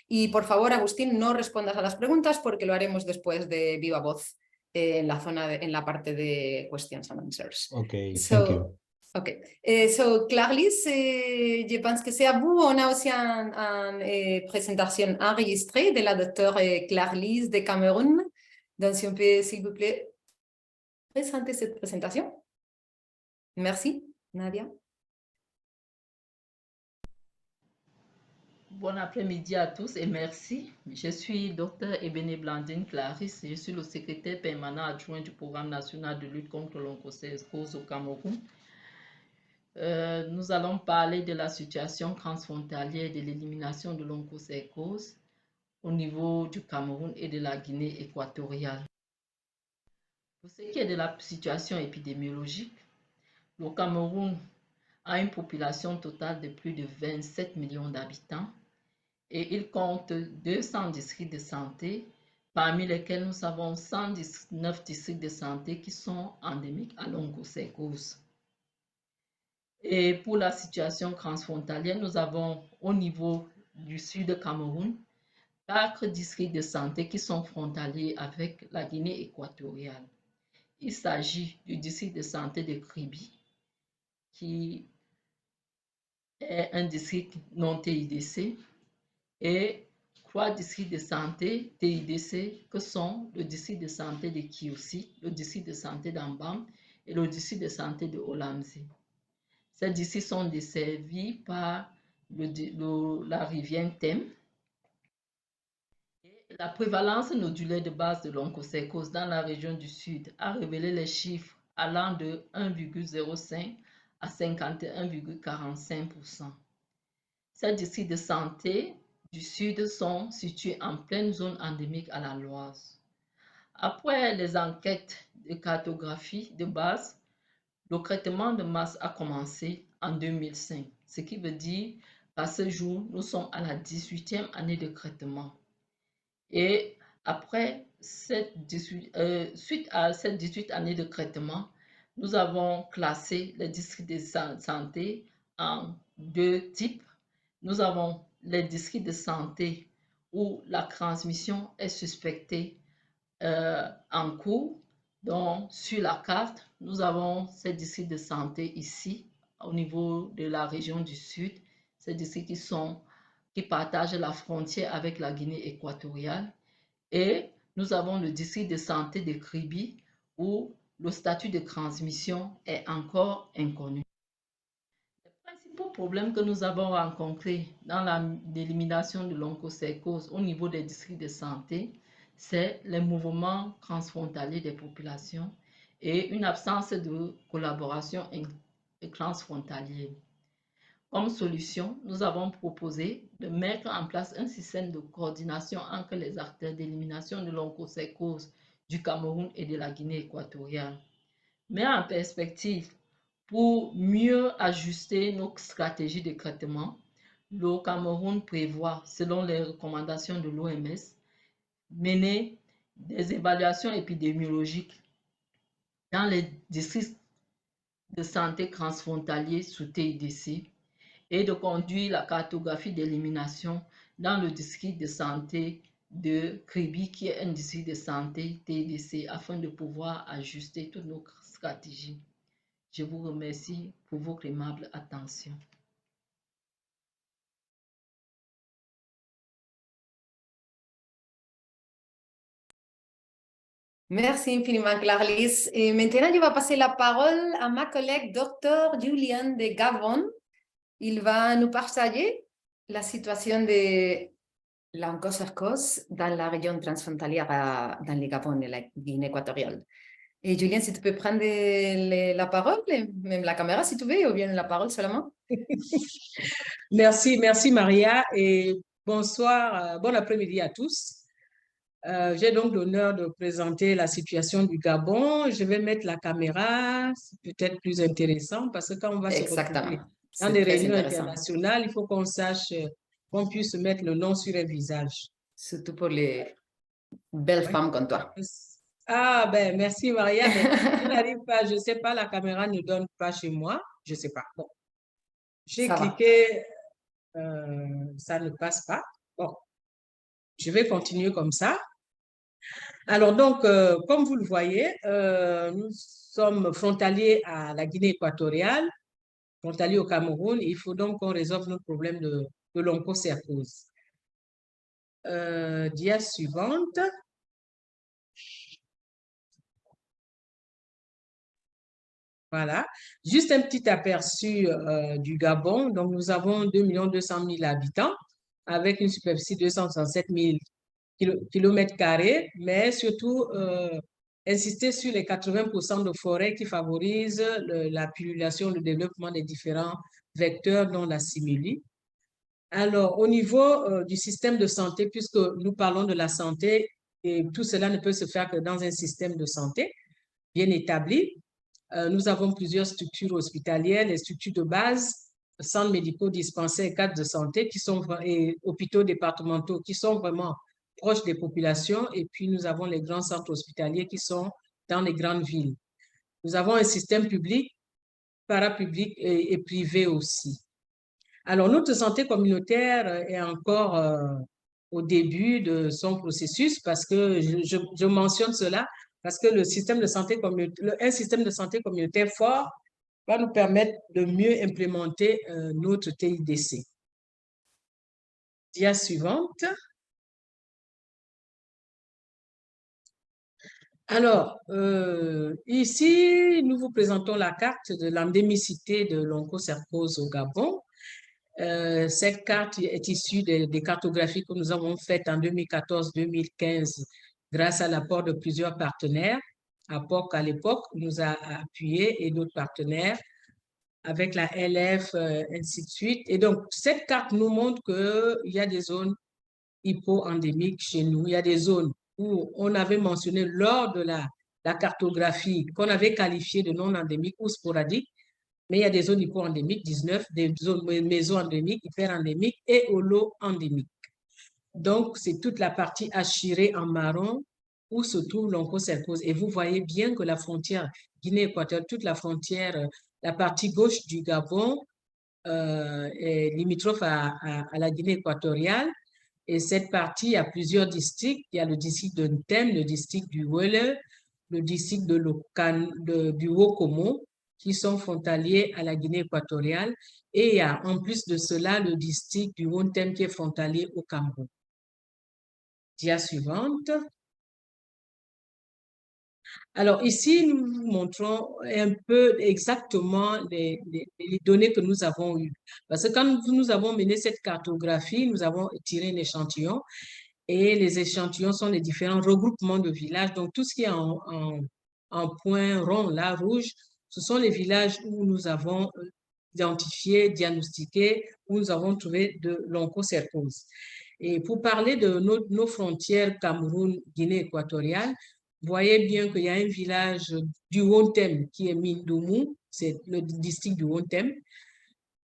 Y por favor, Agustín, no respondas a las preguntas porque lo haremos después de viva voz en la parte de questions and answers. Okay, thank you. Okay. So, Clarlis, je pense que c'est à vous. On a aussi une présentation enregistrée de la docteure Clarlis de Cameroun. Donc, si on peut, s'il vous plaît, présenter cette présentation. Merci. Nadia? Bon après-midi à tous et merci. Je suis Dr Ebene Blandine Clarisse. Je suis le secrétaire permanent adjoint du programme national de lutte contre l'onchocercose au Cameroun. Nous allons parler de la situation transfrontalière de l'élimination de l'onchocercose au niveau du Cameroun et de la Guinée équatoriale. Pour ce qui est de la situation épidémiologique, le Cameroun a une population totale de plus de 27 millions d'habitants et il compte 200 districts de santé, parmi lesquels nous avons 119 districts de santé qui sont endémiques à l'onchocercose. Et pour la situation transfrontalière, nous avons au niveau du sud Cameroun 4 districts de santé qui sont frontaliers avec la Guinée équatoriale. Il s'agit du district de santé de Kribi, qui est un district non TIDC, et 3 districts de santé TIDC que sont le district de santé de Kiossi, le district de santé d'Ambam et le district de santé de Olamzi. Ces districts sont desservis par la rivière Thème. La prévalence nodulaire de base de l'onchocercose dans la région du Sud a révélé les chiffres allant de 1,05 à 51,45%. Ces districts de santé du Sud sont situés en pleine zone endémique à la Loire. Après les enquêtes de cartographie de base, le traitement de masse a commencé en 2005, ce qui veut dire qu'à ce jour, nous sommes à la 18e année de traitement. Et après suite à cette 18 années de traitement, nous avons classé les districts de santé en 2 types. Nous avons les districts de santé où la transmission est suspectée en cours. Donc, sur la carte, nous avons ces districts de santé ici, au niveau de la région du Sud, ces districts qui partagent la frontière avec la Guinée équatoriale. Et nous avons le district de santé de Kribi, où le statut de transmission est encore inconnu. Les principaux problèmes que nous avons rencontrés dans l'élimination de l'onchocercose au niveau des districts de santé, c'est les mouvements transfrontaliers des populations et une absence de collaboration transfrontalière. Comme solution, nous avons proposé de mettre en place un système de coordination entre les acteurs d'élimination de l'onchocercose du Cameroun et de la Guinée équatoriale. Mais en perspective, pour mieux ajuster nos stratégies de traitement, le Cameroun prévoit, selon les recommandations de l'OMS, mener des évaluations épidémiologiques dans les districts de santé transfrontaliers sous TIDC et de conduire la cartographie d'élimination dans le district de santé de Kribi, qui est un district de santé TIDC, afin de pouvoir ajuster toutes nos stratégies. Je vous remercie pour votre aimable attention. Merci infiniment, Clarisse. Et maintenant, je vais passer la parole à ma collègue Dr Julien de Gabon. Il va nous partager la situation de l'onchocercose dans la région transfrontalière dans le Gabon et la Guinée équatoriale. Et Julien, si tu peux prendre la parole, même la caméra si tu veux, ou bien la parole seulement. Merci Maria et bonsoir, bon après-midi à tous. J'ai donc l'honneur de présenter la situation du Gabon. Je vais mettre la caméra, c'est peut-être plus intéressant parce que quand on va se retrouver dans des réunions internationales, il faut qu'on sache, qu'on puisse mettre le nom sur un visage. Surtout pour les belles femmes comme toi. Ah ben merci Maria, mais je n'arrive pas, je ne sais pas, la caméra ne donne pas chez moi, je ne sais pas. Bon, j'ai cliqué, ça ne passe pas. Bon, je vais continuer comme ça. Alors donc, comme vous le voyez, nous sommes frontaliers à la Guinée équatoriale, frontaliers au Cameroun, et il faut donc qu'on résolve notre problème de l'onchocercose. Dia suivante. Voilà. Juste un petit aperçu du Gabon. Donc, nous avons 2 200 000 habitants avec une superficie de 267 000 km², mais surtout insister sur les 80% de forêts qui favorisent la pullulation, le développement des différents vecteurs, dont la simili. Alors, au niveau du système de santé, puisque nous parlons de la santé, et tout cela ne peut se faire que dans un système de santé bien établi, nous avons plusieurs structures hospitalières, les structures de base, centres médicaux, dispensaires, cadres de santé et hôpitaux départementaux qui sont vraiment proches des populations. Et puis, nous avons les grands centres hospitaliers qui sont dans les grandes villes. Nous avons un système public, parapublic et privé aussi. Alors, notre santé communautaire est encore au début de son processus parce que je mentionne cela parce que un système de santé communautaire fort va nous permettre de mieux implémenter notre TIDC. Dia suivante. Alors, ici, nous vous présentons la carte de l'endémicité de l'onchocercose au Gabon. Cette carte est issue des cartographies que nous avons faites en 2014-2015 grâce à l'apport de plusieurs partenaires. APOC à l'époque nous a appuyés et d'autres partenaires avec la LF, ainsi de suite. Et donc, cette carte nous montre qu'il y a des zones hypo-endémiques chez nous. Il y a des zones où on avait mentionné lors de la cartographie qu'on avait qualifié de non endémiques ou sporadiques. Mais il y a des zones hypo-endémiques, 19, des zones méso-endémiques, hyper-endémiques et holo-endémiques. Donc, c'est toute la partie hachirée en marron où se trouve l'onchocercose. Et vous voyez bien que la frontière Guinée-Équatoriale, toute la frontière, la partie gauche du Gabon est limitrophe à la Guinée équatoriale. Et cette partie, il y a plusieurs districts. Il y a le district de Ntem, le district du Wele, le district du Wokomo, qui sont frontaliers à la Guinée équatoriale. Et il y a en plus de cela le district du Wontem qui est frontalier au Cameroun. Dia suivante. Alors ici, nous vous montrons un peu exactement les données que nous avons eues. Parce que quand nous avons mené cette cartographie, nous avons tiré un échantillon et les échantillons sont les différents regroupements de villages. Donc tout ce qui est en point rond, là, rouge, ce sont les villages où nous avons identifié, diagnostiqué, où nous avons trouvé de l'onchocercose. Et pour parler de nos frontières Cameroun-Guinée équatoriale, vous voyez bien qu'il y a un village du Wontem qui est Mindoumou, c'est le district du Wontem,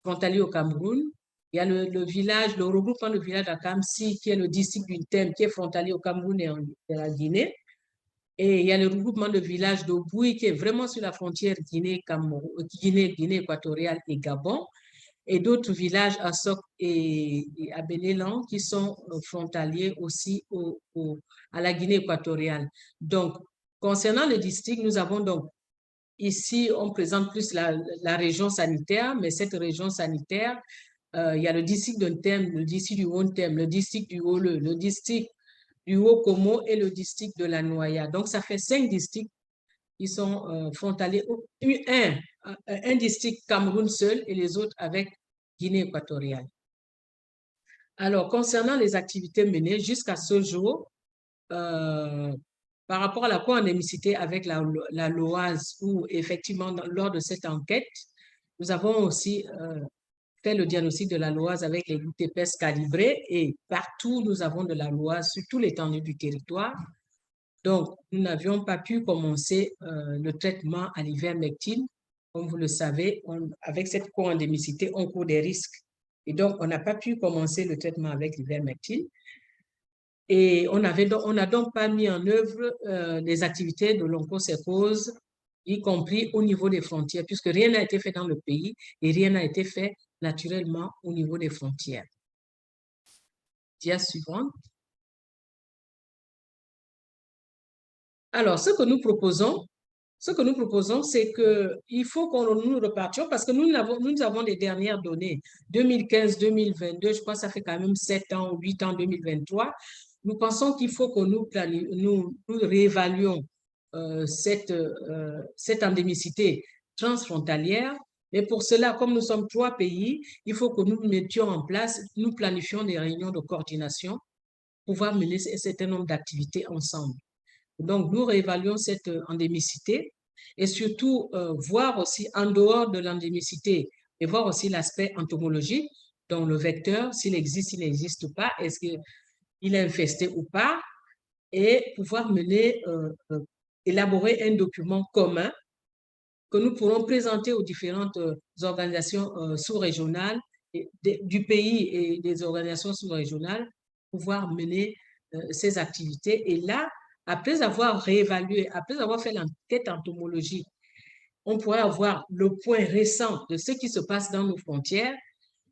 frontalier au Cameroun. Il y a le regroupement de village à Kamsi, qui est le district du Ntem, qui est frontalier au Cameroun et à la Guinée. Et il y a le regroupement de village d'Oboui, qui est vraiment sur la frontière Guinée équatoriale et Gabon. Et d'autres villages à Sok et à Benélan qui sont frontaliers aussi à la Guinée équatoriale. Donc, concernant le district, nous avons donc, ici, on présente plus la région sanitaire, mais cette région sanitaire, il y a le district de Ntem, le district du Wontem, le district du Wole, le district du Wokomo et le district de la Noya. Donc, ça fait 5 districts qui sont frontaliers. Un district Cameroun seul et les autres avec Guinée équatoriale. Alors, concernant les activités menées jusqu'à ce jour, par rapport à la co-endémicité avec la Loise, où effectivement, lors de cette enquête, nous avons aussi fait le diagnostic de la Loise avec les gouttes épaisses calibrées et partout, nous avons de la Loise sur tout l'étendue du territoire. Donc, nous n'avions pas pu commencer le traitement à l'ivermectine. Comme vous le savez, avec cette co-endémicité, on court des risques. Et donc, on n'a pas pu commencer le traitement avec l'ivermectine. Et on n'a donc pas mis en œuvre les activités de l'onchocercose, y compris au niveau des frontières, puisque rien n'a été fait dans le pays et rien n'a été fait naturellement au niveau des frontières. Dia suivante. Alors, ce que nous proposons, c'est qu'il faut qu'on nous repartions parce que nous avons les dernières données. 2015-2022, je crois que ça fait quand même 7 ans ou 8 ans, 2023. Nous pensons qu'il faut que nous réévaluions cette endémicité transfrontalière. Et pour cela, comme nous sommes 3 pays, il faut que nous mettions en place, nous planifions des réunions de coordination pour pouvoir mener un certain nombre d'activités ensemble. Donc, nous réévaluons cette endémicité et surtout voir aussi en dehors de l'endémicité et voir aussi l'aspect entomologique, donc le vecteur, s'il existe, s'il n'existe pas, est-ce qu'il est infesté ou pas, et pouvoir mener, élaborer un document commun que nous pourrons présenter aux différentes organisations sous-régionales du pays et des organisations sous-régionales, pouvoir mener ces activités. Et là, après avoir réévalué, après avoir fait l'enquête entomologique, on pourrait avoir le point récent de ce qui se passe dans nos frontières.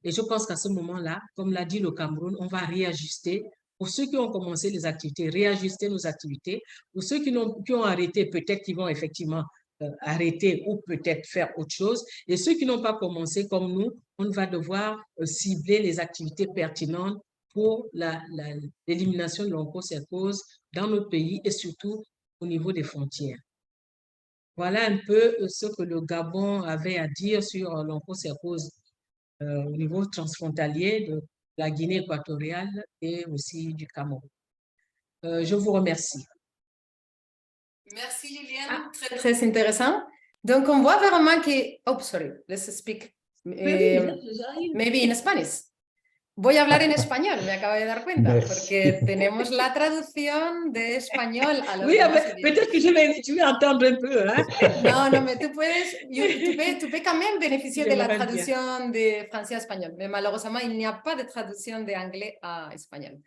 Et je pense qu'à ce moment-là, comme l'a dit le Cameroun, on va réajuster. Pour ceux qui ont commencé les activités, réajuster nos activités. Pour ceux qui ont arrêté, peut-être qu'ils vont effectivement arrêter ou peut-être faire autre chose. Et ceux qui n'ont pas commencé comme nous, on va devoir cibler les activités pertinentes pour l'élimination de l'onchocercose dans notre pays et surtout au niveau des frontières. Voilà un peu ce que le Gabon avait à dire sur l'onchocercose au niveau transfrontalier de la Guinée équatoriale et aussi du Cameroun. Je vous remercie. Merci Julienne, très très intéressant. Donc on voit vraiment que... Oh, sorry, let's speak. Maybe in Spanish. Voy a hablar en español, me acabo de dar cuenta, porque tenemos la traducción de español a los demás idiomas. Peut-être que je vais entendre un peu. Hein? No, mais tu peux quand même bénéficier de la traducción de francés a español. Mais malheureusement, il n'y a pas de traducción de anglais a español.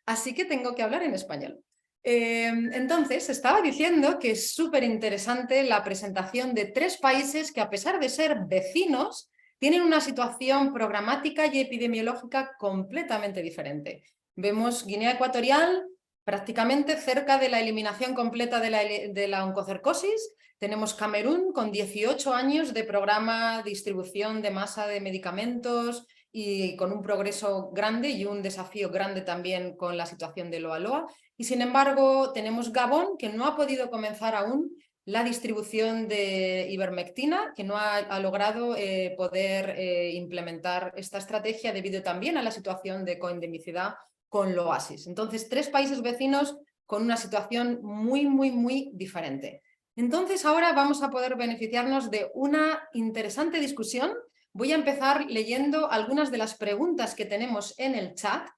Así que tengo que hablar en español. Entonces, estaba diciendo que es súper interesante la presentación de 3 países que, a pesar de ser vecinos, tienen una situación programática y epidemiológica completamente diferente. Vemos Guinea Ecuatorial prácticamente cerca de la eliminación completa de la oncocercosis. Tenemos Camerún con 18 años de programa de distribución de masa de medicamentos y con un progreso grande y un desafío grande también con la situación de Loa-Loa. Y sin embargo tenemos Gabón, que no ha podido comenzar aún la distribución de ivermectina, que no ha logrado poder implementar esta estrategia debido también a la situación de coendemicidad con Loasis. Entonces, 3 países vecinos con una situación muy diferente. Entonces, ahora vamos a poder beneficiarnos de una interesante discusión. Voy a empezar leyendo algunas de las preguntas que tenemos en el chat.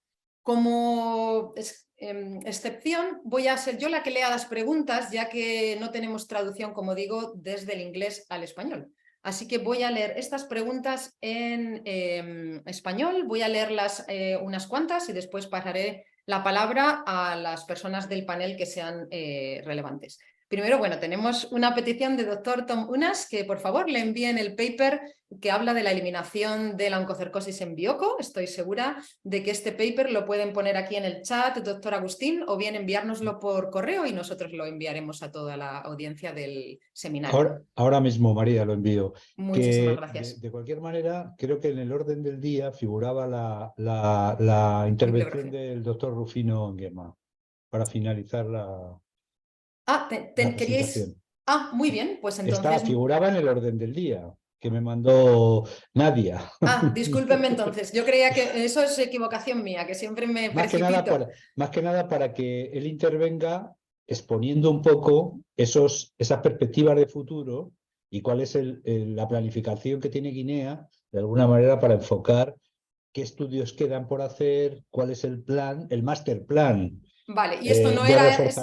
Como excepción, voy a ser yo la que lea las preguntas, ya que no tenemos traducción, como digo, desde el inglés al español. Así que voy a leer estas preguntas en español, voy a leerlas unas cuantas y después pasaré la palabra a las personas del panel que sean relevantes. Primero, bueno, tenemos una petición de doctor Tom Unas, que por favor le envíen el paper que habla de la eliminación de la oncocercosis en Bioko. Estoy segura de que este paper lo pueden poner aquí en el chat, doctor Agustín, o bien enviárnoslo por correo y nosotros lo enviaremos a toda la audiencia del seminario. Ahora mismo, María, lo envío. Muchísimas gracias. De cualquier manera, creo que en el orden del día figuraba la intervención del doctor Rufino Nguema para finalizar la... ¿Queríais? Muy bien, pues entonces... Figuraba en el orden del día, que me mandó Nadia. Discúlpenme entonces, yo creía que eso es equivocación mía, que siempre me precipito. Más que nada para que él intervenga exponiendo un poco esas perspectivas de futuro y cuál es la planificación que tiene Guinea, de alguna manera, para enfocar qué estudios quedan por hacer, cuál es el plan, el master plan. Vale, ¿y esto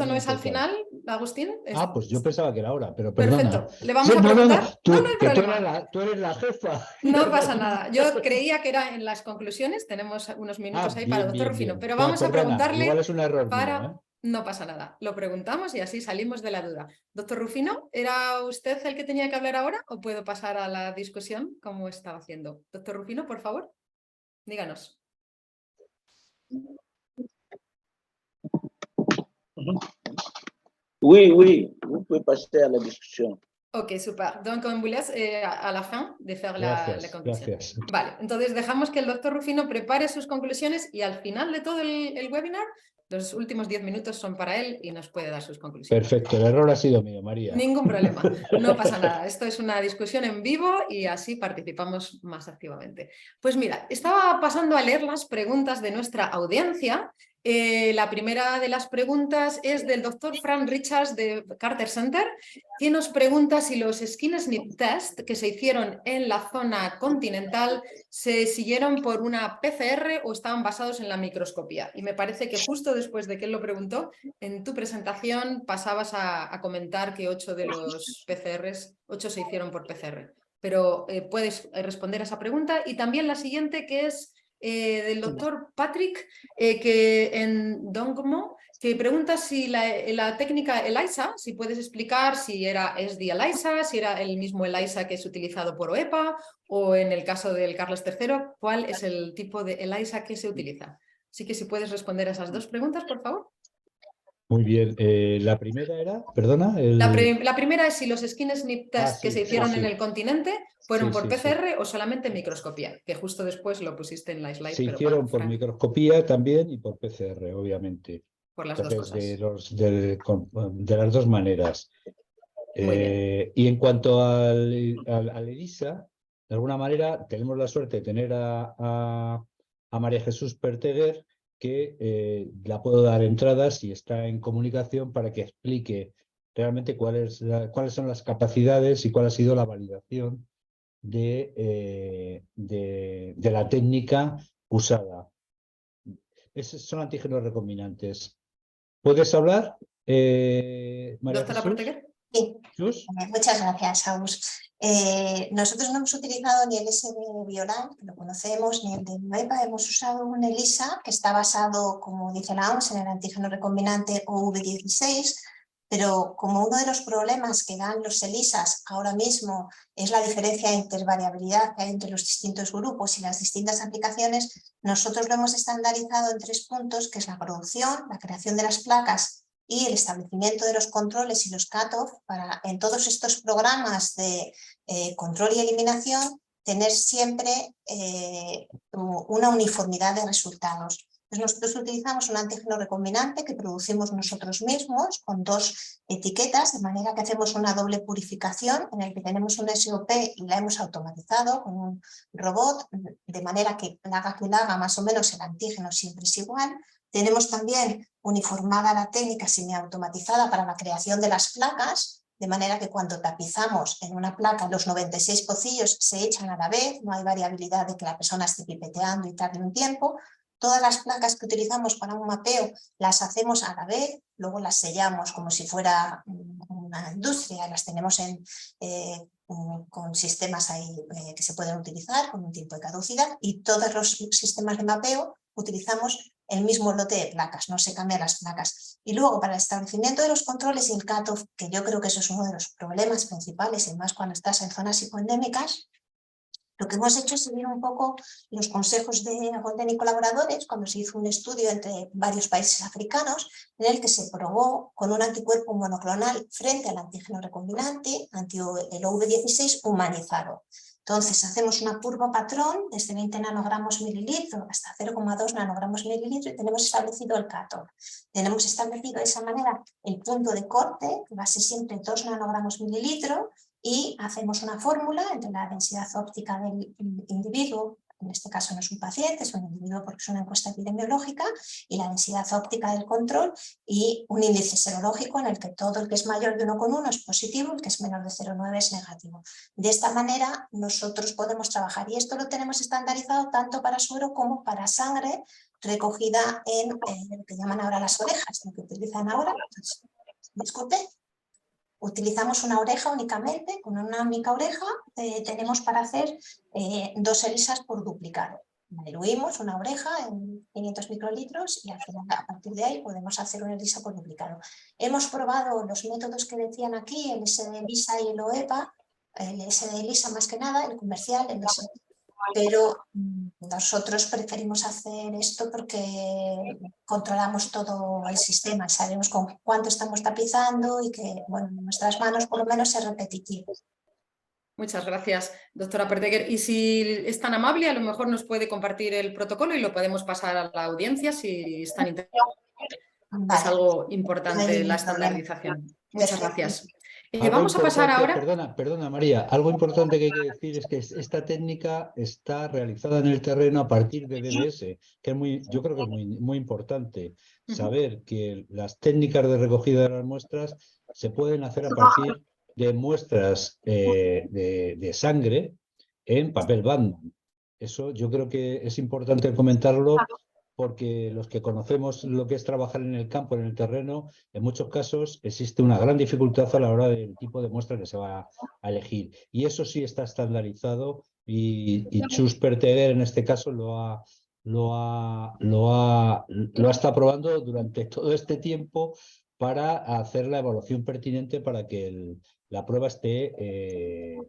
no es al final, Agustín? Pues yo pensaba que era ahora, pero perdona. Perfecto, ¿le vamos a preguntar? No, tú eres la jefa. No pasa nada, yo creía que era en las conclusiones, tenemos unos minutos ahí para el doctor Rufino, pero vamos a preguntarle... Igual es un error mío, No pasa nada, lo preguntamos y así salimos de la duda. Doctor Rufino, ¿era usted el que tenía que hablar ahora o puedo pasar a la discusión como estaba haciendo? Doctor Rufino, por favor, díganos. Oui, vous pouvez passer à la discussion. Ok, super. Donc, on vous laisse à la fin de faire la conclusión. Gracias. Vale, entonces dejamos que el doctor Rufino prepare sus conclusiones y al final de todo el webinar Los últimos 10 minutos son para él y nos puede dar sus conclusiones. Perfecto, el error ha sido mío, María. Ningún problema, no pasa nada. Esto es una discusión en vivo y así participamos más activamente. Pues mira, estaba pasando a leer las preguntas de nuestra audiencia. La primera de las preguntas es del doctor Fran Richards de Carter Center, que nos pregunta si los skin snip test que se hicieron en la zona continental se siguieron por una PCR o estaban basados en la microscopía. Y me parece que justo después de que él lo preguntó, en tu presentación pasabas a comentar que 8 de los PCRs, 8 se hicieron por PCR. Pero puedes responder a esa pregunta. Y también la siguiente, que es del doctor Patrick, que en Dongmo, que pregunta si la técnica ELISA, si puedes explicar si era SD ELISA, si era el mismo ELISA que es utilizado por OEPA, o en el caso del Carlos III, ¿cuál es el tipo de ELISA que se utiliza? Así que si puedes responder a esas dos preguntas, por favor. Muy bien, la primera era, perdona. La primera es si los skin snip test que se hicieron en el continente fueron por PCR o solamente microscopía, que justo después lo pusiste en la slide. Se pero hicieron por microscopía también y por PCR, obviamente. Por las dos cosas. De las dos maneras. Y en cuanto al ELISA, de alguna manera tenemos la suerte de tener a María Jesús Perteguer, que la puedo dar entradas y está en comunicación para que explique realmente cuáles son las capacidades y cuál ha sido la validación de la técnica usada. Esos son antígenos recombinantes. ¿Puedes hablar, María ¿Doctora Jesús? Sí, muchas gracias, Agus. Nosotros no hemos utilizado ni el SD Violan, que lo conocemos, ni el de OEPA. Hemos usado un ELISA que está basado, como dice la OMS, en el antígeno recombinante OV16, pero como uno de los problemas que dan los ELISAs ahora mismo es la diferencia de intervariabilidad que hay entre los distintos grupos y las distintas aplicaciones, nosotros lo hemos estandarizado en 3 puntos, que es la producción, la creación de las placas y el establecimiento de los controles y los cut-off para en todos estos programas de control y eliminación tener siempre una uniformidad de resultados. Entonces nosotros utilizamos un antígeno recombinante que producimos nosotros mismos con 2 etiquetas, de manera que hacemos una doble purificación en el que tenemos un SOP y la hemos automatizado con un robot, de manera que la haga más o menos el antígeno siempre es igual. Tenemos también uniformada la técnica semiautomatizada para la creación de las placas, de manera que cuando tapizamos en una placa los 96 pocillos se echan a la vez, no hay variabilidad de que la persona esté pipeteando y tarde un tiempo. Todas las placas que utilizamos para un mapeo las hacemos a la vez, luego las sellamos como si fuera una industria, las tenemos con sistemas ahí que se pueden utilizar con un tiempo de caducidad, y todos los sistemas de mapeo utilizamos el mismo lote de placas, no se cambian las placas. Y luego para el establecimiento de los controles y el cut-off, que yo creo que eso es uno de los problemas principales, y más cuando estás en zonas hipoendémicas, lo que hemos hecho es seguir un poco los consejos de Golden y colaboradores cuando se hizo un estudio entre varios países africanos en el que se probó con un anticuerpo monoclonal frente al antígeno recombinante, el OV16 humanizado. Entonces hacemos una curva patrón desde 20 nanogramos mililitro hasta 0,2 nanogramos mililitro y tenemos establecido el cut-off. Tenemos establecido de esa manera el punto de corte, que va a ser siempre 2 nanogramos mililitro, y hacemos una fórmula entre la densidad óptica del individuo, en este caso no es un paciente, es un individuo porque es una encuesta epidemiológica, y la densidad óptica del control, y un índice serológico en el que todo el que es mayor de 1,1 es positivo, el que es menor de 0,9 es negativo. De esta manera nosotros podemos trabajar, y esto lo tenemos estandarizado tanto para suero como para sangre recogida en lo que llaman ahora las orejas, lo que utilizan ahora. Entonces, disculpe. Utilizamos una oreja únicamente, con una única oreja tenemos para hacer 2 ELISAs por duplicado. Diluimos una oreja en 500 microlitros y a partir de ahí podemos hacer una ELISA por duplicado. Hemos probado los métodos que decían aquí, el SD ELISA y el OEPA, el SD ELISA más que nada, el comercial, el SD, pero nosotros preferimos hacer esto porque controlamos todo el sistema, sabemos con cuánto estamos tapizando y que, bueno, en nuestras manos por lo menos es repetitivo. Muchas gracias, doctora Perteguer. Y si es tan amable, a lo mejor nos puede compartir el protocolo y lo podemos pasar a la audiencia si están interesados. Vale. Es algo No hay importante ningún la problema. estandarización. Muchas Perfecto. gracias. Algo Vamos a pasar importante, ahora. perdona María, algo importante que hay que decir es que esta técnica está realizada en el terreno a partir de DBS, que es yo creo que es muy importante saber que las técnicas de recogida de las muestras se pueden hacer a partir de muestras de sangre en papel Bandman. Eso yo creo que es importante comentarlo porque los que conocemos lo que es trabajar en el campo, en el terreno, en muchos casos existe una gran dificultad a la hora del tipo de muestra que se va a elegir. Y eso sí está estandarizado y Chus Perteguer en este caso lo ha estado probando durante todo este tiempo para hacer la evaluación pertinente para que la prueba esté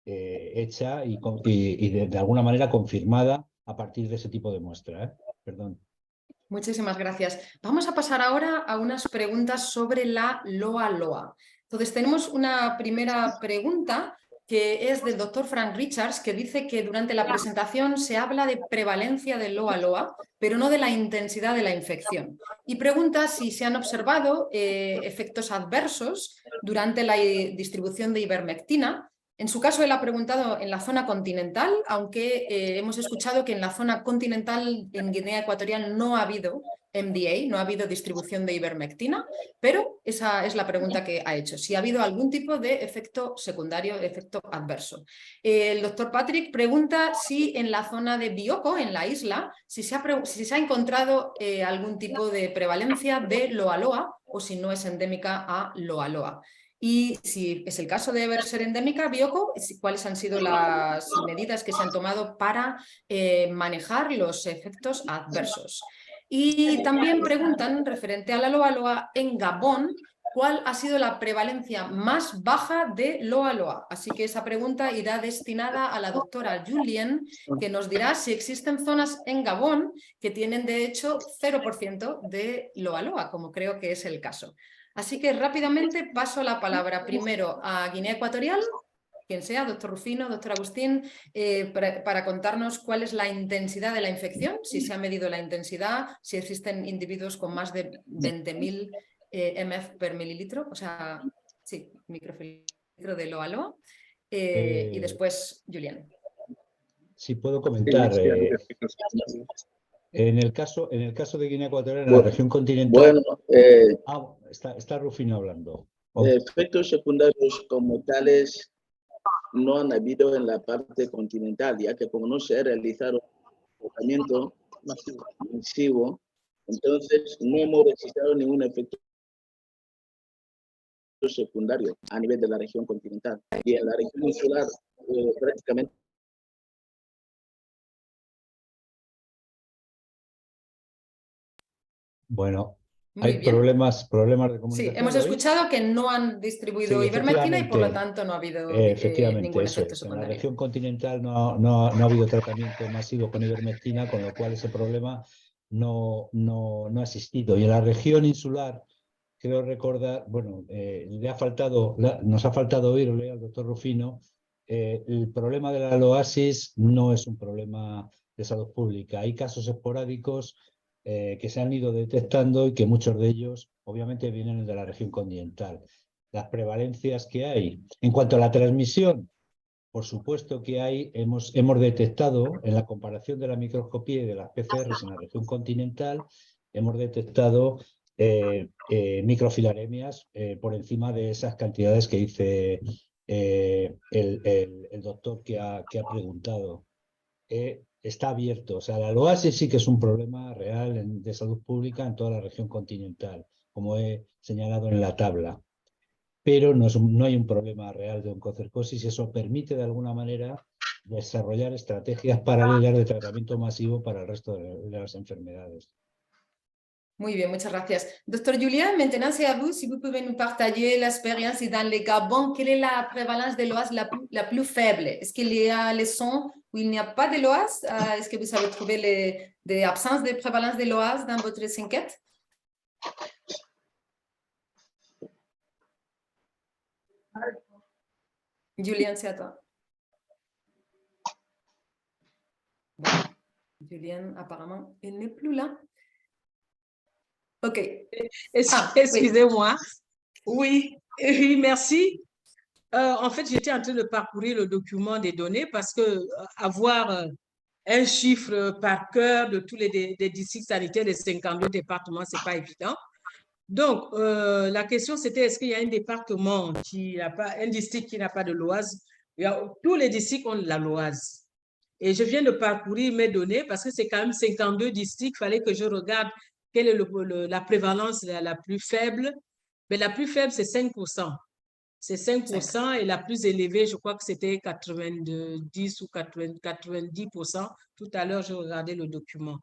hecha y de alguna manera confirmada a partir de ese tipo de muestra. Perdón. Muchísimas gracias. Vamos a pasar ahora a unas preguntas sobre la LOA-LOA. Entonces, tenemos una primera pregunta que es del doctor Frank Richards, que dice que durante la presentación se habla de prevalencia de LOA-LOA, pero no de la intensidad de la infección. Y pregunta si se han observado efectos adversos durante la distribución de ivermectina. En su caso, él ha preguntado en la zona continental, aunque hemos escuchado que en la zona continental en Guinea Ecuatorial no ha habido MDA, no ha habido distribución de ivermectina, pero esa es la pregunta que ha hecho, si ha habido algún tipo de efecto secundario, efecto adverso. El doctor Patrick pregunta si en la zona de Bioko, en la isla, si se ha encontrado algún tipo de prevalencia de LOA-LOA o si no es endémica a LOA-LOA. Y si es el caso de ser endémica, Bioko, ¿cuáles han sido las medidas que se han tomado para manejar los efectos adversos? Y también preguntan, referente a la LOA-LOA en Gabón, ¿cuál ha sido la prevalencia más baja de LOA-LOA? Así que esa pregunta irá destinada a la doctora Julien, que nos dirá si existen zonas en Gabón que tienen de hecho 0% de LOA-LOA, como creo que es el caso. Así que rápidamente paso la palabra primero a Guinea Ecuatorial, quien sea, doctor Rufino, doctor Agustín, para contarnos cuál es la intensidad de la infección, si se ha medido la intensidad, si existen individuos con más de 20.000 mF per mililitro, o sea, sí, microfiltro de LOA-LOA. Y después, Julián. Si puedo comentar. En el caso de Guinea Ecuatorial, en la región continental. Bueno, está Rufino hablando. Efectos secundarios como tales no han habido en la parte continental, ya que como no se ha realizado un tratamiento masivo, entonces no hemos registrado ningún efecto secundario a nivel de la región continental. Y en la región insular prácticamente. Bueno, Muy hay bien. problemas de comunicación. Sí, hemos escuchado que no han distribuido ivermectina y por lo tanto no ha habido ningún efecto secundario. En la región continental no ha habido tratamiento masivo con ivermectina, con lo cual ese problema no ha existido. Y en la región insular, creo recordar, bueno, nos ha faltado oírle al doctor Rufino, el problema de la loasis no es un problema de salud pública. Hay casos esporádicos que se han ido detectando y que muchos de ellos obviamente vienen de la región continental. Las prevalencias que hay. En cuanto a la transmisión, por supuesto que hemos detectado en la comparación de la microscopía y de las PCRs en la región continental, hemos detectado microfilaremias por encima de esas cantidades que dice el doctor que ha preguntado. Está abierto. O sea, la loasis sí que es un problema real de salud pública en toda la región continental, como he señalado en la tabla. Pero no hay un problema real de oncocercosis y eso permite de alguna manera desarrollar estrategias paralelas de tratamiento masivo para el resto de las enfermedades. Muy bien, muchas gracias. Doctor Julien, maintenant c'est à vous, si vous pouvez nous partager l'expérience dans le Gabon, quelle est la prévalence de l'OAS la plus faible? Est-ce qu'il y a les zones où il n'y a pas de l'OAS? Est-ce que vous avez trouvé des absences de prévalence de l'OAS dans votre enquête? Julien, c'est à toi. Bon, Julien, apparemment, il n'est plus là. Ok. Excusez-moi. Oui, oui, merci. En fait, j'étais en train de parcourir le document des données parce que avoir un chiffre par cœur de tous les districts sanitaires des 52 départements, ce n'est pas évident. Donc, la question, c'était est-ce qu'il y a un département qui n'a pas, un district qui n'a pas de l'Oise? Tous les districts ont de la l'Oise. Et je viens de parcourir mes données parce que c'est quand même 52 districts. Il fallait que je regarde quelle est la prévalence la plus faible. Mais la plus faible, c'est 5%. C'est 5% et la plus élevée, je crois que c'était 90 ou 90%. Tout à l'heure, je regardais le document.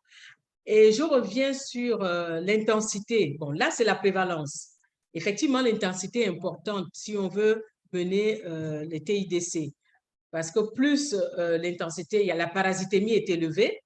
Et je reviens sur l'intensité. Bon, là, c'est la prévalence. Effectivement, l'intensité est importante si on veut mener les TIDC. Parce que plus l'intensité, la parasitémie est élevée,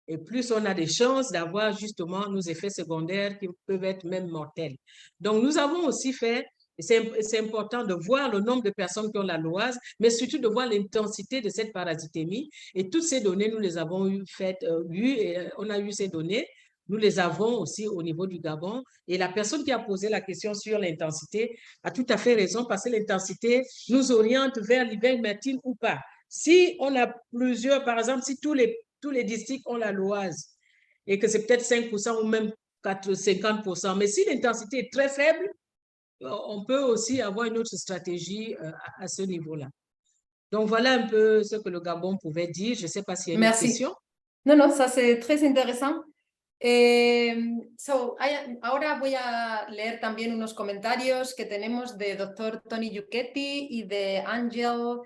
et plus on a des chances d'avoir justement nos effets secondaires qui peuvent être même mortels. Donc, nous avons aussi fait, c'est important de voir le nombre de personnes qui ont la l'Oise, mais surtout de voir l'intensité de cette parasitémie. Et toutes ces données, nous les avons vues, et on a eu ces données. Nous les avons aussi au niveau du Gabon. Et la personne qui a posé la question sur l'intensité a tout à fait raison parce que l'intensité nous oriente vers l'ivermectine ou pas. Si on a plusieurs, par exemple, si tous les districts ont la l'Oise et que c'est peut-être 5% ou même 50%, mais si l'intensité est très faible, on peut aussi avoir une autre stratégie à ce niveau-là. Donc, voilà un peu ce que le Gabon pouvait dire. Je ne sais pas s'il y a une question. No, ça c'est très intéressant. Ahora voy a leer también unos comentarios que tenemos de Dr. Tony Yuchetti y de Angel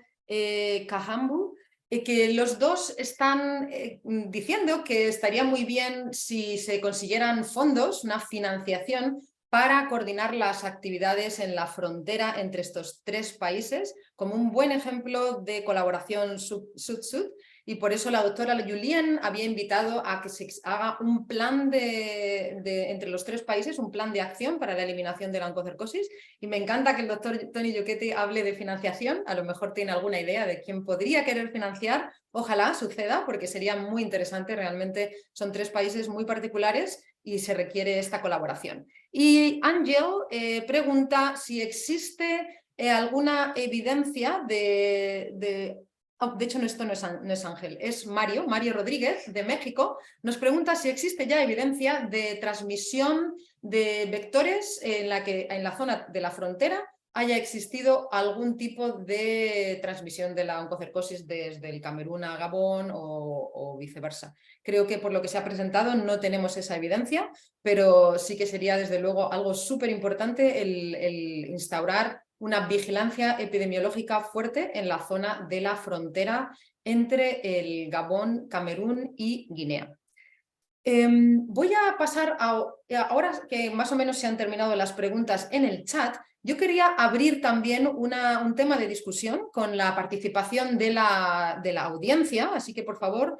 Kahambu, que los dos están diciendo que estaría muy bien si se consiguieran fondos, una financiación para coordinar las actividades en la frontera entre estos tres países, como un buen ejemplo de colaboración sud-sud. Y por eso la doctora Julien había invitado a que se haga un plan entre los tres países, un plan de acción para la eliminación de la oncocercosis. Y me encanta que el doctor Tony Yuchetti hable de financiación. A lo mejor tiene alguna idea de quién podría querer financiar. Ojalá suceda, porque sería muy interesante. Realmente son tres países muy particulares y se requiere esta colaboración. Y Angel pregunta si existe alguna evidencia de hecho, esto no es Ángel, es Mario Rodríguez de México. Nos pregunta si existe ya evidencia de transmisión de vectores en la zona de la frontera haya existido algún tipo de transmisión de la oncocercosis desde el Camerún a Gabón o viceversa. Creo que por lo que se ha presentado no tenemos esa evidencia, pero sí que sería desde luego algo súper importante el instaurar una vigilancia epidemiológica fuerte en la zona de la frontera entre el Gabón, Camerún y Guinea. Voy a pasar ahora que más o menos se han terminado las preguntas en el chat. Yo quería abrir también un tema de discusión con la participación de la audiencia, así que por favor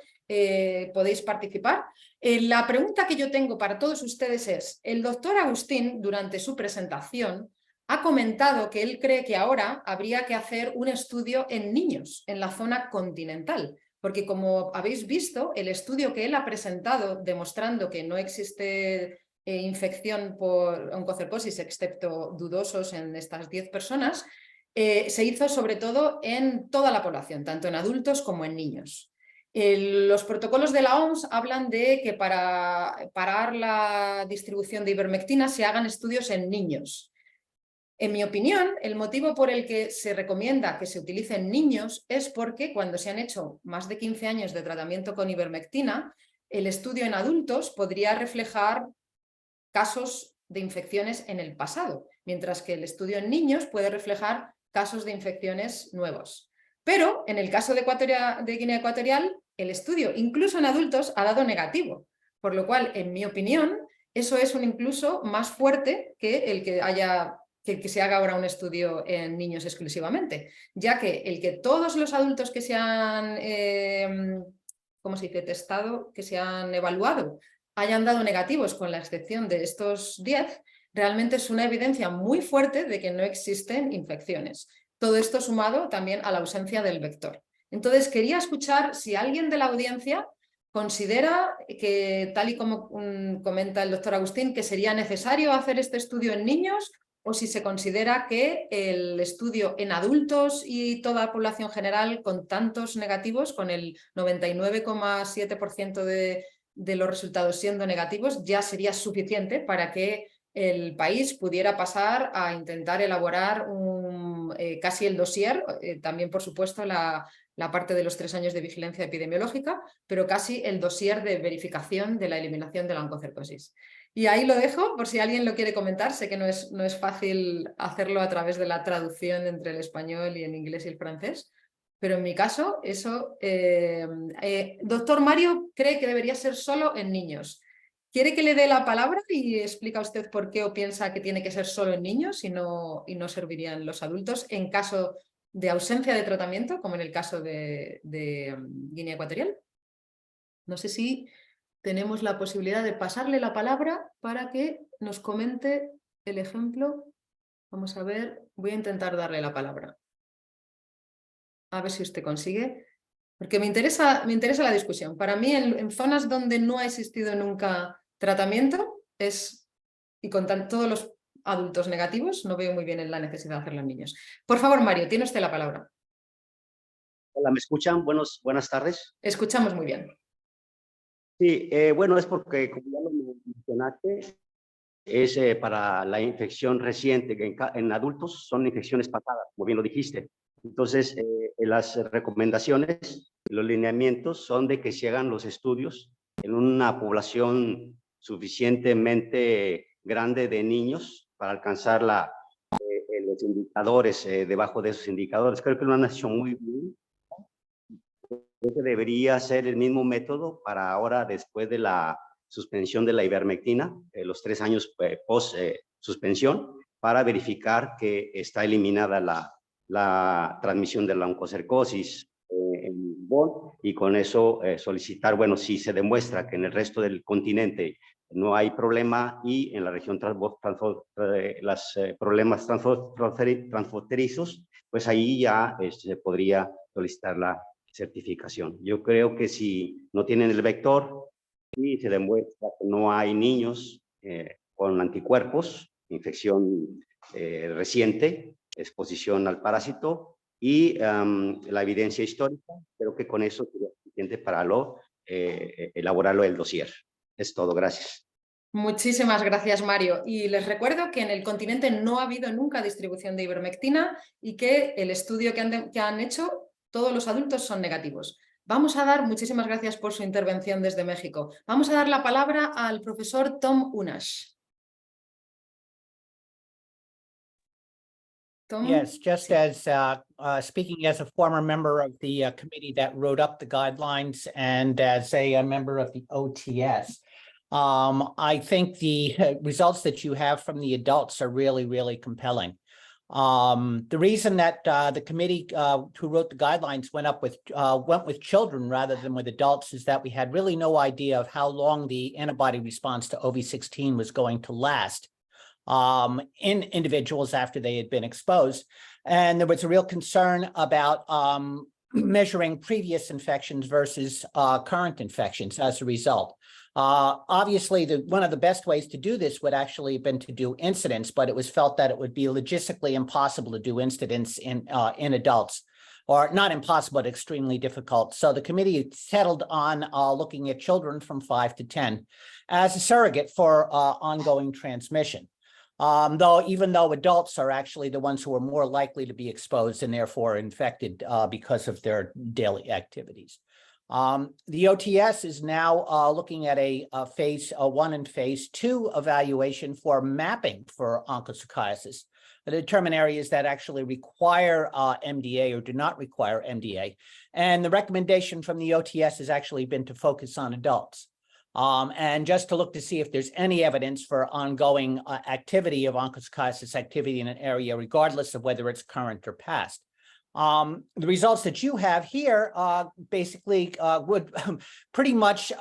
podéis participar. La pregunta que yo tengo para todos ustedes es, el doctor Agustín durante su presentación ha comentado que él cree que ahora habría que hacer un estudio en niños en la zona continental, porque como habéis visto, el estudio que él ha presentado demostrando que no existe infección por oncocercosis excepto dudosos en estas 10 personas, se hizo sobre todo en toda la población, tanto en adultos como en niños. Los protocolos de la OMS hablan de que para parar la distribución de ivermectina se hagan estudios en niños. En mi opinión, el motivo por el que se recomienda que se utilice en niños es porque cuando se han hecho más de 15 años de tratamiento con ivermectina, el estudio en adultos podría reflejar casos de infecciones en el pasado, mientras que el estudio en niños puede reflejar casos de infecciones nuevos. Pero en el caso de Guinea Ecuatorial, el estudio, incluso en adultos, ha dado negativo, por lo cual, en mi opinión, eso es un incluso más fuerte que el que se haga ahora un estudio en niños exclusivamente, ya que el que todos los adultos que se han testado, que se han evaluado, hayan dado negativos con la excepción de estos 10, realmente es una evidencia muy fuerte de que no existen infecciones. Todo esto sumado también a la ausencia del vector. Entonces quería escuchar si alguien de la audiencia considera que, tal y como comenta el doctor Agustín, que sería necesario hacer este estudio en niños, o si se considera que el estudio en adultos y toda la población general con tantos negativos, con el 99,7% de los resultados siendo negativos, ya sería suficiente para que el país pudiera pasar a intentar elaborar casi el dossier, también por supuesto la parte de los 3 años de vigilancia epidemiológica, pero casi el dossier de verificación de la eliminación de la oncocercosis. Y ahí lo dejo por si alguien lo quiere comentar. Sé que no es fácil hacerlo a través de la traducción entre el español y el inglés y el francés, pero en mi caso eso... doctor Mario cree que debería ser solo en niños. ¿Quiere que le dé la palabra y explica usted por qué o piensa que tiene que ser solo en niños y no servirían los adultos en caso de ausencia de tratamiento, como en el caso de Guinea Ecuatorial? No sé si tenemos la posibilidad de pasarle la palabra para que nos comente el ejemplo. Vamos a ver, voy a intentar darle la palabra. A ver si usted consigue, porque me interesa la discusión. Para mí, en zonas donde no ha existido nunca tratamiento, y con todos los adultos negativos, no veo muy bien la necesidad de hacerlo en niños. Por favor, Mario, tiene usted la palabra. Hola, ¿me escuchan? Buenas tardes. Escuchamos muy bien. Sí, bueno, es porque, como ya lo mencionaste, es para la infección reciente, que en adultos son infecciones pasadas, como bien lo dijiste. Entonces, las recomendaciones, los lineamientos son de que se hagan los estudios en una población suficientemente grande de niños para alcanzar los indicadores, debajo de esos indicadores. Creo que lo han hecho muy bien. Creo que debería ser el mismo método para ahora, después de la suspensión de la ivermectina, los 3 años post suspensión, para verificar que está eliminada la transmisión de la oncocercosis en Bonn, y con eso solicitar, bueno, si se demuestra que en el resto del continente no hay problema y en la región los problemas transfronterizos, pues ahí ya se podría solicitar la certificación. Yo creo que si no tienen el vector y se demuestra que no hay niños con anticuerpos, infección reciente, exposición al parásito y la evidencia histórica, creo que con eso sería suficiente para elaborarlo el dossier. Es todo, gracias. Muchísimas gracias, Mario. Y les recuerdo que en el continente no ha habido nunca distribución de ivermectina y que el estudio que han hecho, todos los adultos son negativos. Vamos a dar, muchísimas gracias por su intervención desde México. Vamos a dar la palabra al profesor Tom Unash. Tom? Yes, just as speaking as a former member of the committee that wrote up the guidelines and as a member of the OTS, I think the results that you have from the adults are really, really compelling. The reason that the committee who wrote the guidelines went with children rather than with adults is that we had really no idea of how long the antibody response to OV16 was going to last in individuals after they had been exposed. And there was a real concern about measuring previous infections versus current infections as a result. Obviously, one of the best ways to do this would actually have been to do incidence, but it was felt that it would be logistically impossible to do incidence in adults, or not impossible, but extremely difficult. So the committee settled on looking at children from 5 to 10 as a surrogate for ongoing transmission. Even though adults are actually the ones who are more likely to be exposed and therefore infected because of their daily activities. The OTS is now looking at a phase 1 and phase 2 evaluation for mapping for onchocerciasis, to determine areas that actually require MDA or do not require MDA. And the recommendation from the OTS has actually been to focus on adults. And just to look to see if there's any evidence for ongoing activity of onchocerciasis activity in an area, regardless of whether it's current or past. The results that you have here basically would pretty much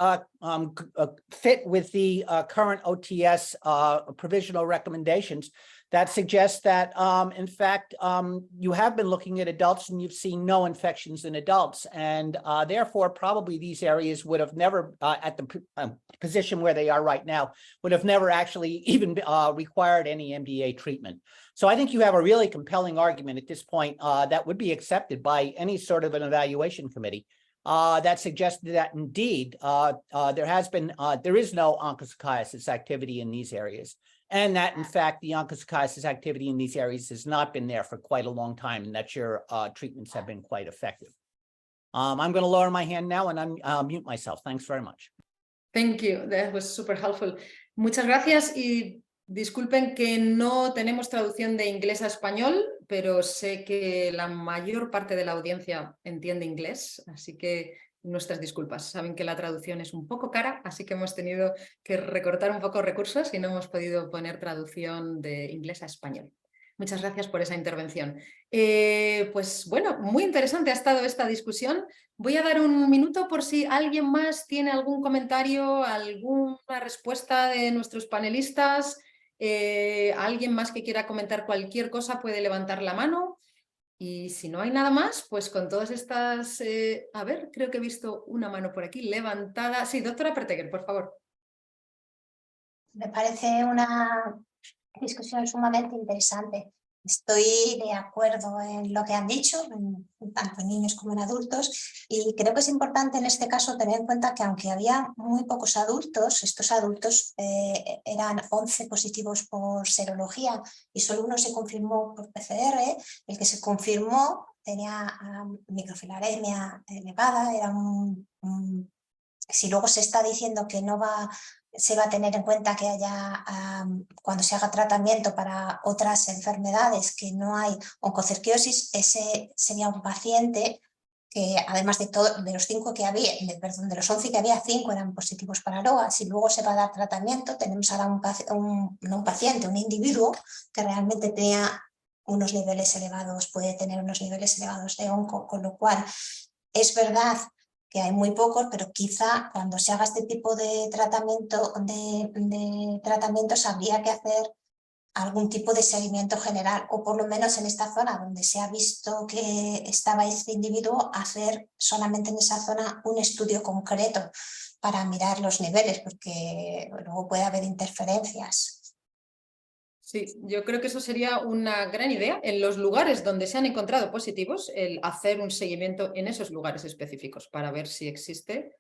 fit with the current OTS provisional recommendations that suggests that, in fact, you have been looking at adults and you've seen no infections in adults. And therefore, probably these areas would have never, at the position where they are right now, would have never actually even required any MDA treatment. So I think you have a really compelling argument at this point that would be accepted by any sort of an evaluation committee that suggested that indeed there is no onchocerciasis activity in these areas. And that, in fact, the onchocerciasis activity in these areas has not been there for quite a long time, and that your treatments have been quite effective. I'm going to lower my hand now and unmute myself. Thanks very much. Thank you. That was super helpful. Muchas gracias y disculpen que no tenemos traducción de inglés a español, pero sé que la mayor parte de la audiencia entiende inglés, así que nuestras disculpas. Saben que la traducción es un poco cara, así que hemos tenido que recortar un poco recursos y no hemos podido poner traducción de inglés a español. Muchas gracias por esa intervención. Pues bueno, muy interesante ha estado esta discusión. Voy a dar un minuto por si alguien más tiene algún comentario, alguna respuesta de nuestros panelistas. Alguien más que quiera comentar cualquier cosa puede levantar la mano. Y si no hay nada más, pues con todas estas... a ver, creo que he visto una mano por aquí levantada. Sí, doctora Perteguer, por favor. Me parece una discusión sumamente interesante. Estoy de acuerdo en lo que han dicho, tanto en niños como en adultos, y creo que es importante en este caso tener en cuenta que aunque había muy pocos adultos, estos adultos eran 11 positivos por serología y solo uno se confirmó por PCR. El que se confirmó tenía microfilaremia elevada, era si luego se está diciendo que no se va a tener en cuenta que haya, cuando se haga tratamiento para otras enfermedades, que no hay oncocerciosis, ese sería un paciente que además de los 5 que había, de los 11 que había, 5 eran positivos para LOA. Si luego se va a dar tratamiento, tenemos ahora un individuo que realmente tenía unos niveles elevados, puede tener unos niveles elevados de onco, con lo cual es verdad que hay muy pocos, pero quizá cuando se haga este tipo de tratamientos habría que hacer algún tipo de seguimiento general, o por lo menos en esta zona donde se ha visto que estaba este individuo, hacer solamente en esa zona un estudio concreto para mirar los niveles, porque luego puede haber interferencias. Sí, yo creo que eso sería una gran idea. En los lugares donde se han encontrado positivos, el hacer un seguimiento en esos lugares específicos para ver si existe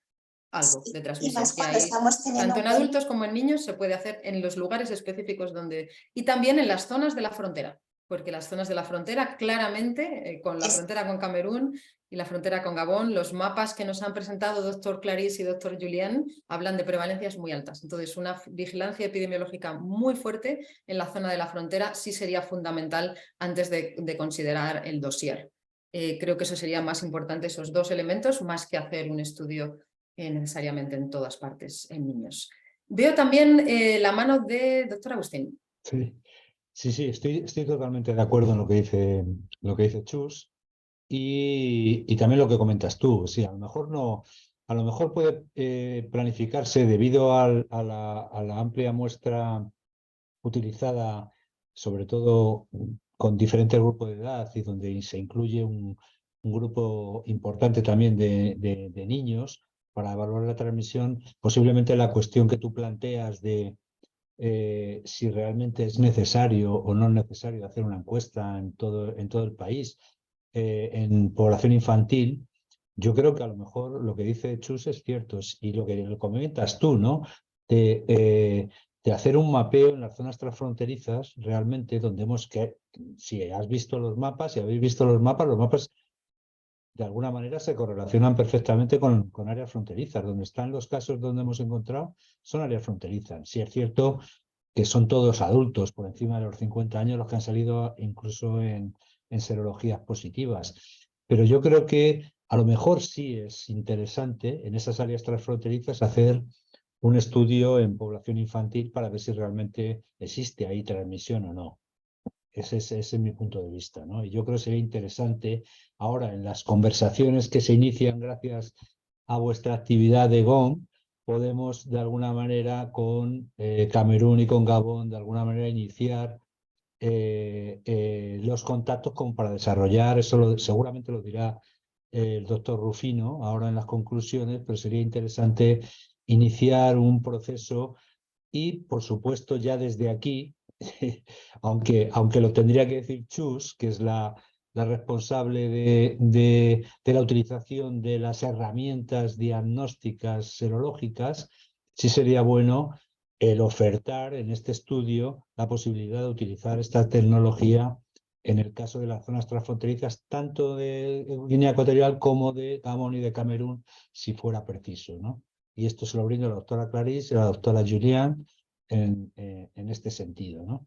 algo de transmisión. Y ahí, tanto en adultos como en niños se puede hacer en los lugares específicos donde... Y también en las zonas de la frontera, porque las zonas de la frontera claramente, con la frontera con Camerún y la frontera con Gabón, los mapas que nos han presentado doctor Clarisse y doctor Julien hablan de prevalencias muy altas. Entonces, una vigilancia epidemiológica muy fuerte en la zona de la frontera sí sería fundamental antes de considerar el dossier. Creo que eso sería más importante, esos dos elementos, más que hacer un estudio necesariamente en todas partes en niños. Veo también la mano de doctor Agustín. Sí, estoy totalmente de acuerdo en lo que dice Chus. Y también lo que comentas tú, sí, a lo mejor puede planificarse debido a la amplia muestra utilizada, sobre todo con diferentes grupos de edad y donde se incluye un grupo importante también de niños para evaluar la transmisión. Posiblemente la cuestión que tú planteas de si realmente es necesario o no es necesario hacer una encuesta en todo el país en población infantil, yo creo que a lo mejor lo que dice Chus es cierto, y lo que comentas tú, ¿no? De hacer un mapeo en las zonas transfronterizas, realmente, donde si has visto los mapas, si habéis visto los mapas de alguna manera se correlacionan perfectamente con áreas fronterizas. Donde están los casos donde hemos encontrado son áreas fronterizas. Sí es cierto que son todos adultos, por encima de los 50 años, los que han salido incluso en serologías positivas. Pero yo creo que a lo mejor sí es interesante en esas áreas transfronterizas hacer un estudio en población infantil para ver si realmente existe ahí transmisión o no. Ese es mi punto de vista, ¿no? Y yo creo que sería interesante ahora en las conversaciones que se inician gracias a vuestra actividad de GON, podemos de alguna manera con Camerún y con Gabón, de alguna manera iniciar los contactos como para desarrollar, eso seguramente lo dirá el doctor Rufino ahora en las conclusiones, pero sería interesante iniciar un proceso y, por supuesto, ya desde aquí, aunque lo tendría que decir Chus, que es la responsable de la utilización de las herramientas diagnósticas serológicas, sí sería bueno el ofertar en este estudio la posibilidad de utilizar esta tecnología en el caso de las zonas transfronterizas, tanto de Guinea Ecuatorial como de Gabón y de Camerún, si fuera preciso, ¿no? Y esto se lo brindo a la doctora Clarice y a la doctora Julián en este sentido, ¿no?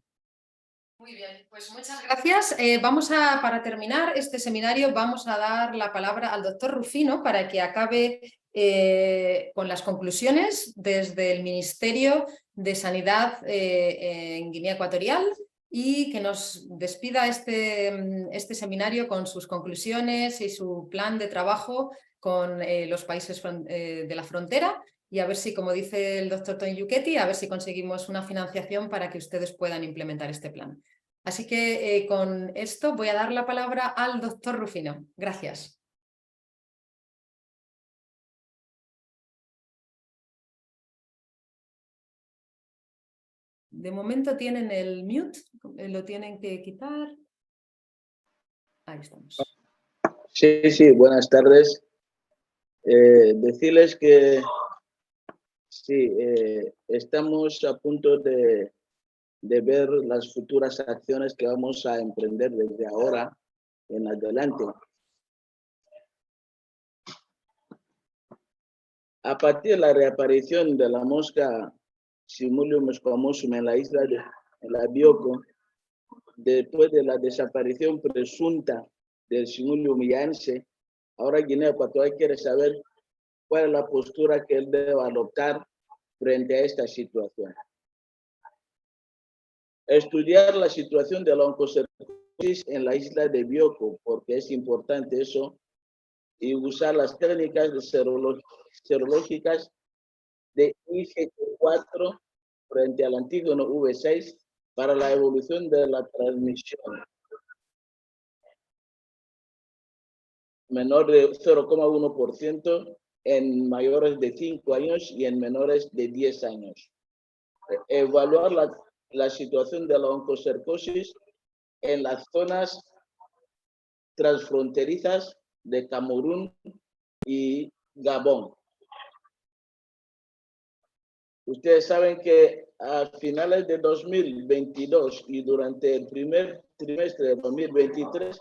Muy bien, pues muchas gracias. Para terminar este seminario, vamos a dar la palabra al doctor Rufino para que acabe con las conclusiones desde el Ministerio de Sanidad en Guinea Ecuatorial y que nos despida este seminario con sus conclusiones y su plan de trabajo con los países de la frontera. Y a ver si, como dice el doctor Tony Yuchetti, a ver si conseguimos una financiación para que ustedes puedan implementar este plan. Así que con esto voy a dar la palabra al doctor Rufino. Gracias. De momento tienen el mute, lo tienen que quitar. Ahí estamos. Sí, buenas tardes. Decirles que sí, estamos a punto de ver las futuras acciones que vamos a emprender desde ahora en adelante. A partir de la reaparición de la mosca Simulium squamosum en la isla de la Bioko, después de la desaparición presunta del Simulium yaense, ahora Guinea Ecuatorial quiere saber cuál es la postura que él debe adoptar frente a esta situación. Estudiar la situación de la oncocercosis en la isla de Bioko, porque es importante eso, y usar las técnicas serológicas de IgG4 frente al antígeno V6 para la evolución de la transmisión. Menor de 0,1% en mayores de 5 años y en menores de 10 años. Evaluar la situación de la oncocercosis en las zonas transfronterizas de Camerún y Gabón. Ustedes saben que a finales de 2022 y durante el primer trimestre de 2023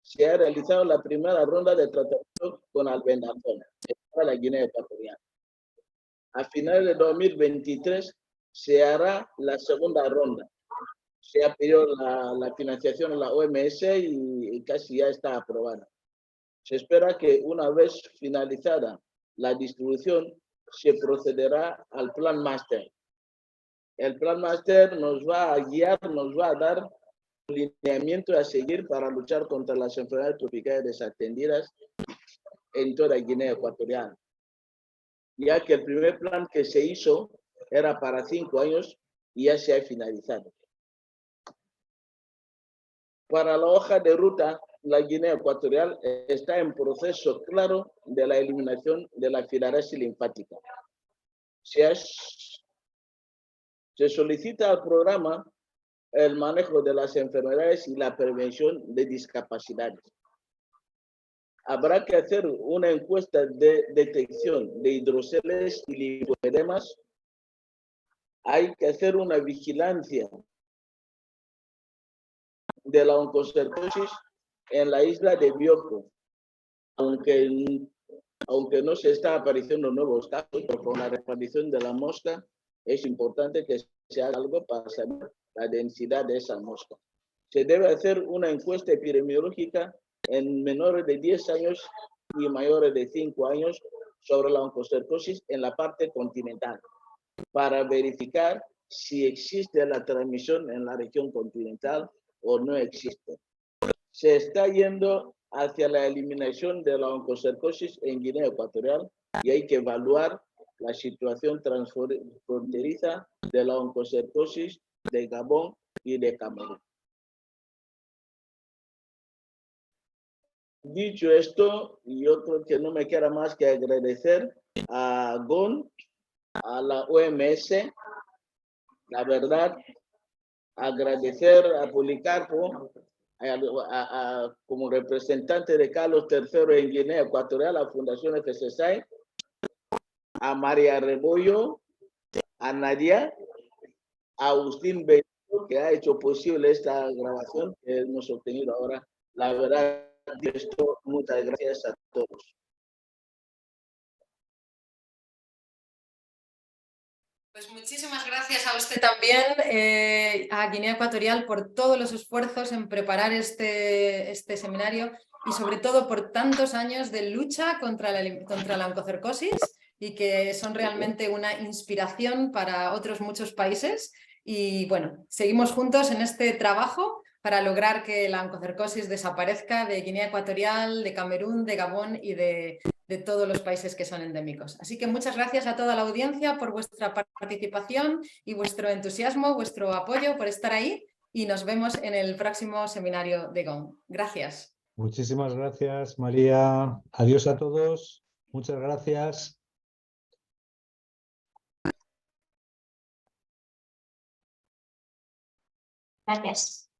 se ha realizado la primera ronda de tratamiento con albendazol para la Guinea Ecuatorial. A finales de 2023 se hará la segunda ronda. Se ha pedido la financiación a la OMS y casi ya está aprobada. Se espera que una vez finalizada la distribución, se procederá al Plan Master. El Plan Master nos va a guiar, nos va a dar lineamiento a seguir para luchar contra las enfermedades tropicales desatendidas en toda Guinea Ecuatorial. Ya que el primer plan que se hizo era para 5 años y ya se ha finalizado. Para la hoja de ruta, la Guinea Ecuatorial está en proceso claro de la eliminación de la filariasis linfática. Se solicita al programa el manejo de las enfermedades y la prevención de discapacidades. Habrá que hacer una encuesta de detección de hidroceles y linfoedemas. Hay que hacer una vigilancia de la oncocercosis en la isla de Bioko, aunque no se están apareciendo nuevos casos, pero con la reaparición de la mosca es importante que se haga algo para saber la densidad de esa mosca. Se debe hacer una encuesta epidemiológica en menores de 10 años y mayores de 5 años sobre la oncocercosis en la parte continental, para verificar si existe la transmisión en la región continental o no existe. Se está yendo hacia la eliminación de la oncocercosis en Guinea Ecuatorial y hay que evaluar la situación transfronteriza de la oncocercosis de Gabón y de Camerún. Dicho esto, yo creo que no me queda más que agradecer a GON, a la OMS, la verdad, agradecer a Policarpo, como representante de Carlos III en Guinea Ecuatorial, a Fundación FCSI, a María Rebollo, a Nadia, a Agustín Benito, que ha hecho posible esta grabación que hemos obtenido ahora. La verdad, esto, muchas gracias a todos. Pues muchísimas gracias a usted también, a Guinea Ecuatorial, por todos los esfuerzos en preparar este seminario y sobre todo por tantos años de lucha contra la oncocercosis y que son realmente una inspiración para otros muchos países. Y bueno, seguimos juntos en este trabajo para lograr que la oncocercosis desaparezca de Guinea Ecuatorial, de Camerún, de Gabón y de todos los países que son endémicos. Así que muchas gracias a toda la audiencia por vuestra participación y vuestro entusiasmo, vuestro apoyo, por estar ahí, y nos vemos en el próximo seminario de GON. Gracias. Muchísimas gracias, María. Adiós a todos. Muchas gracias. Gracias.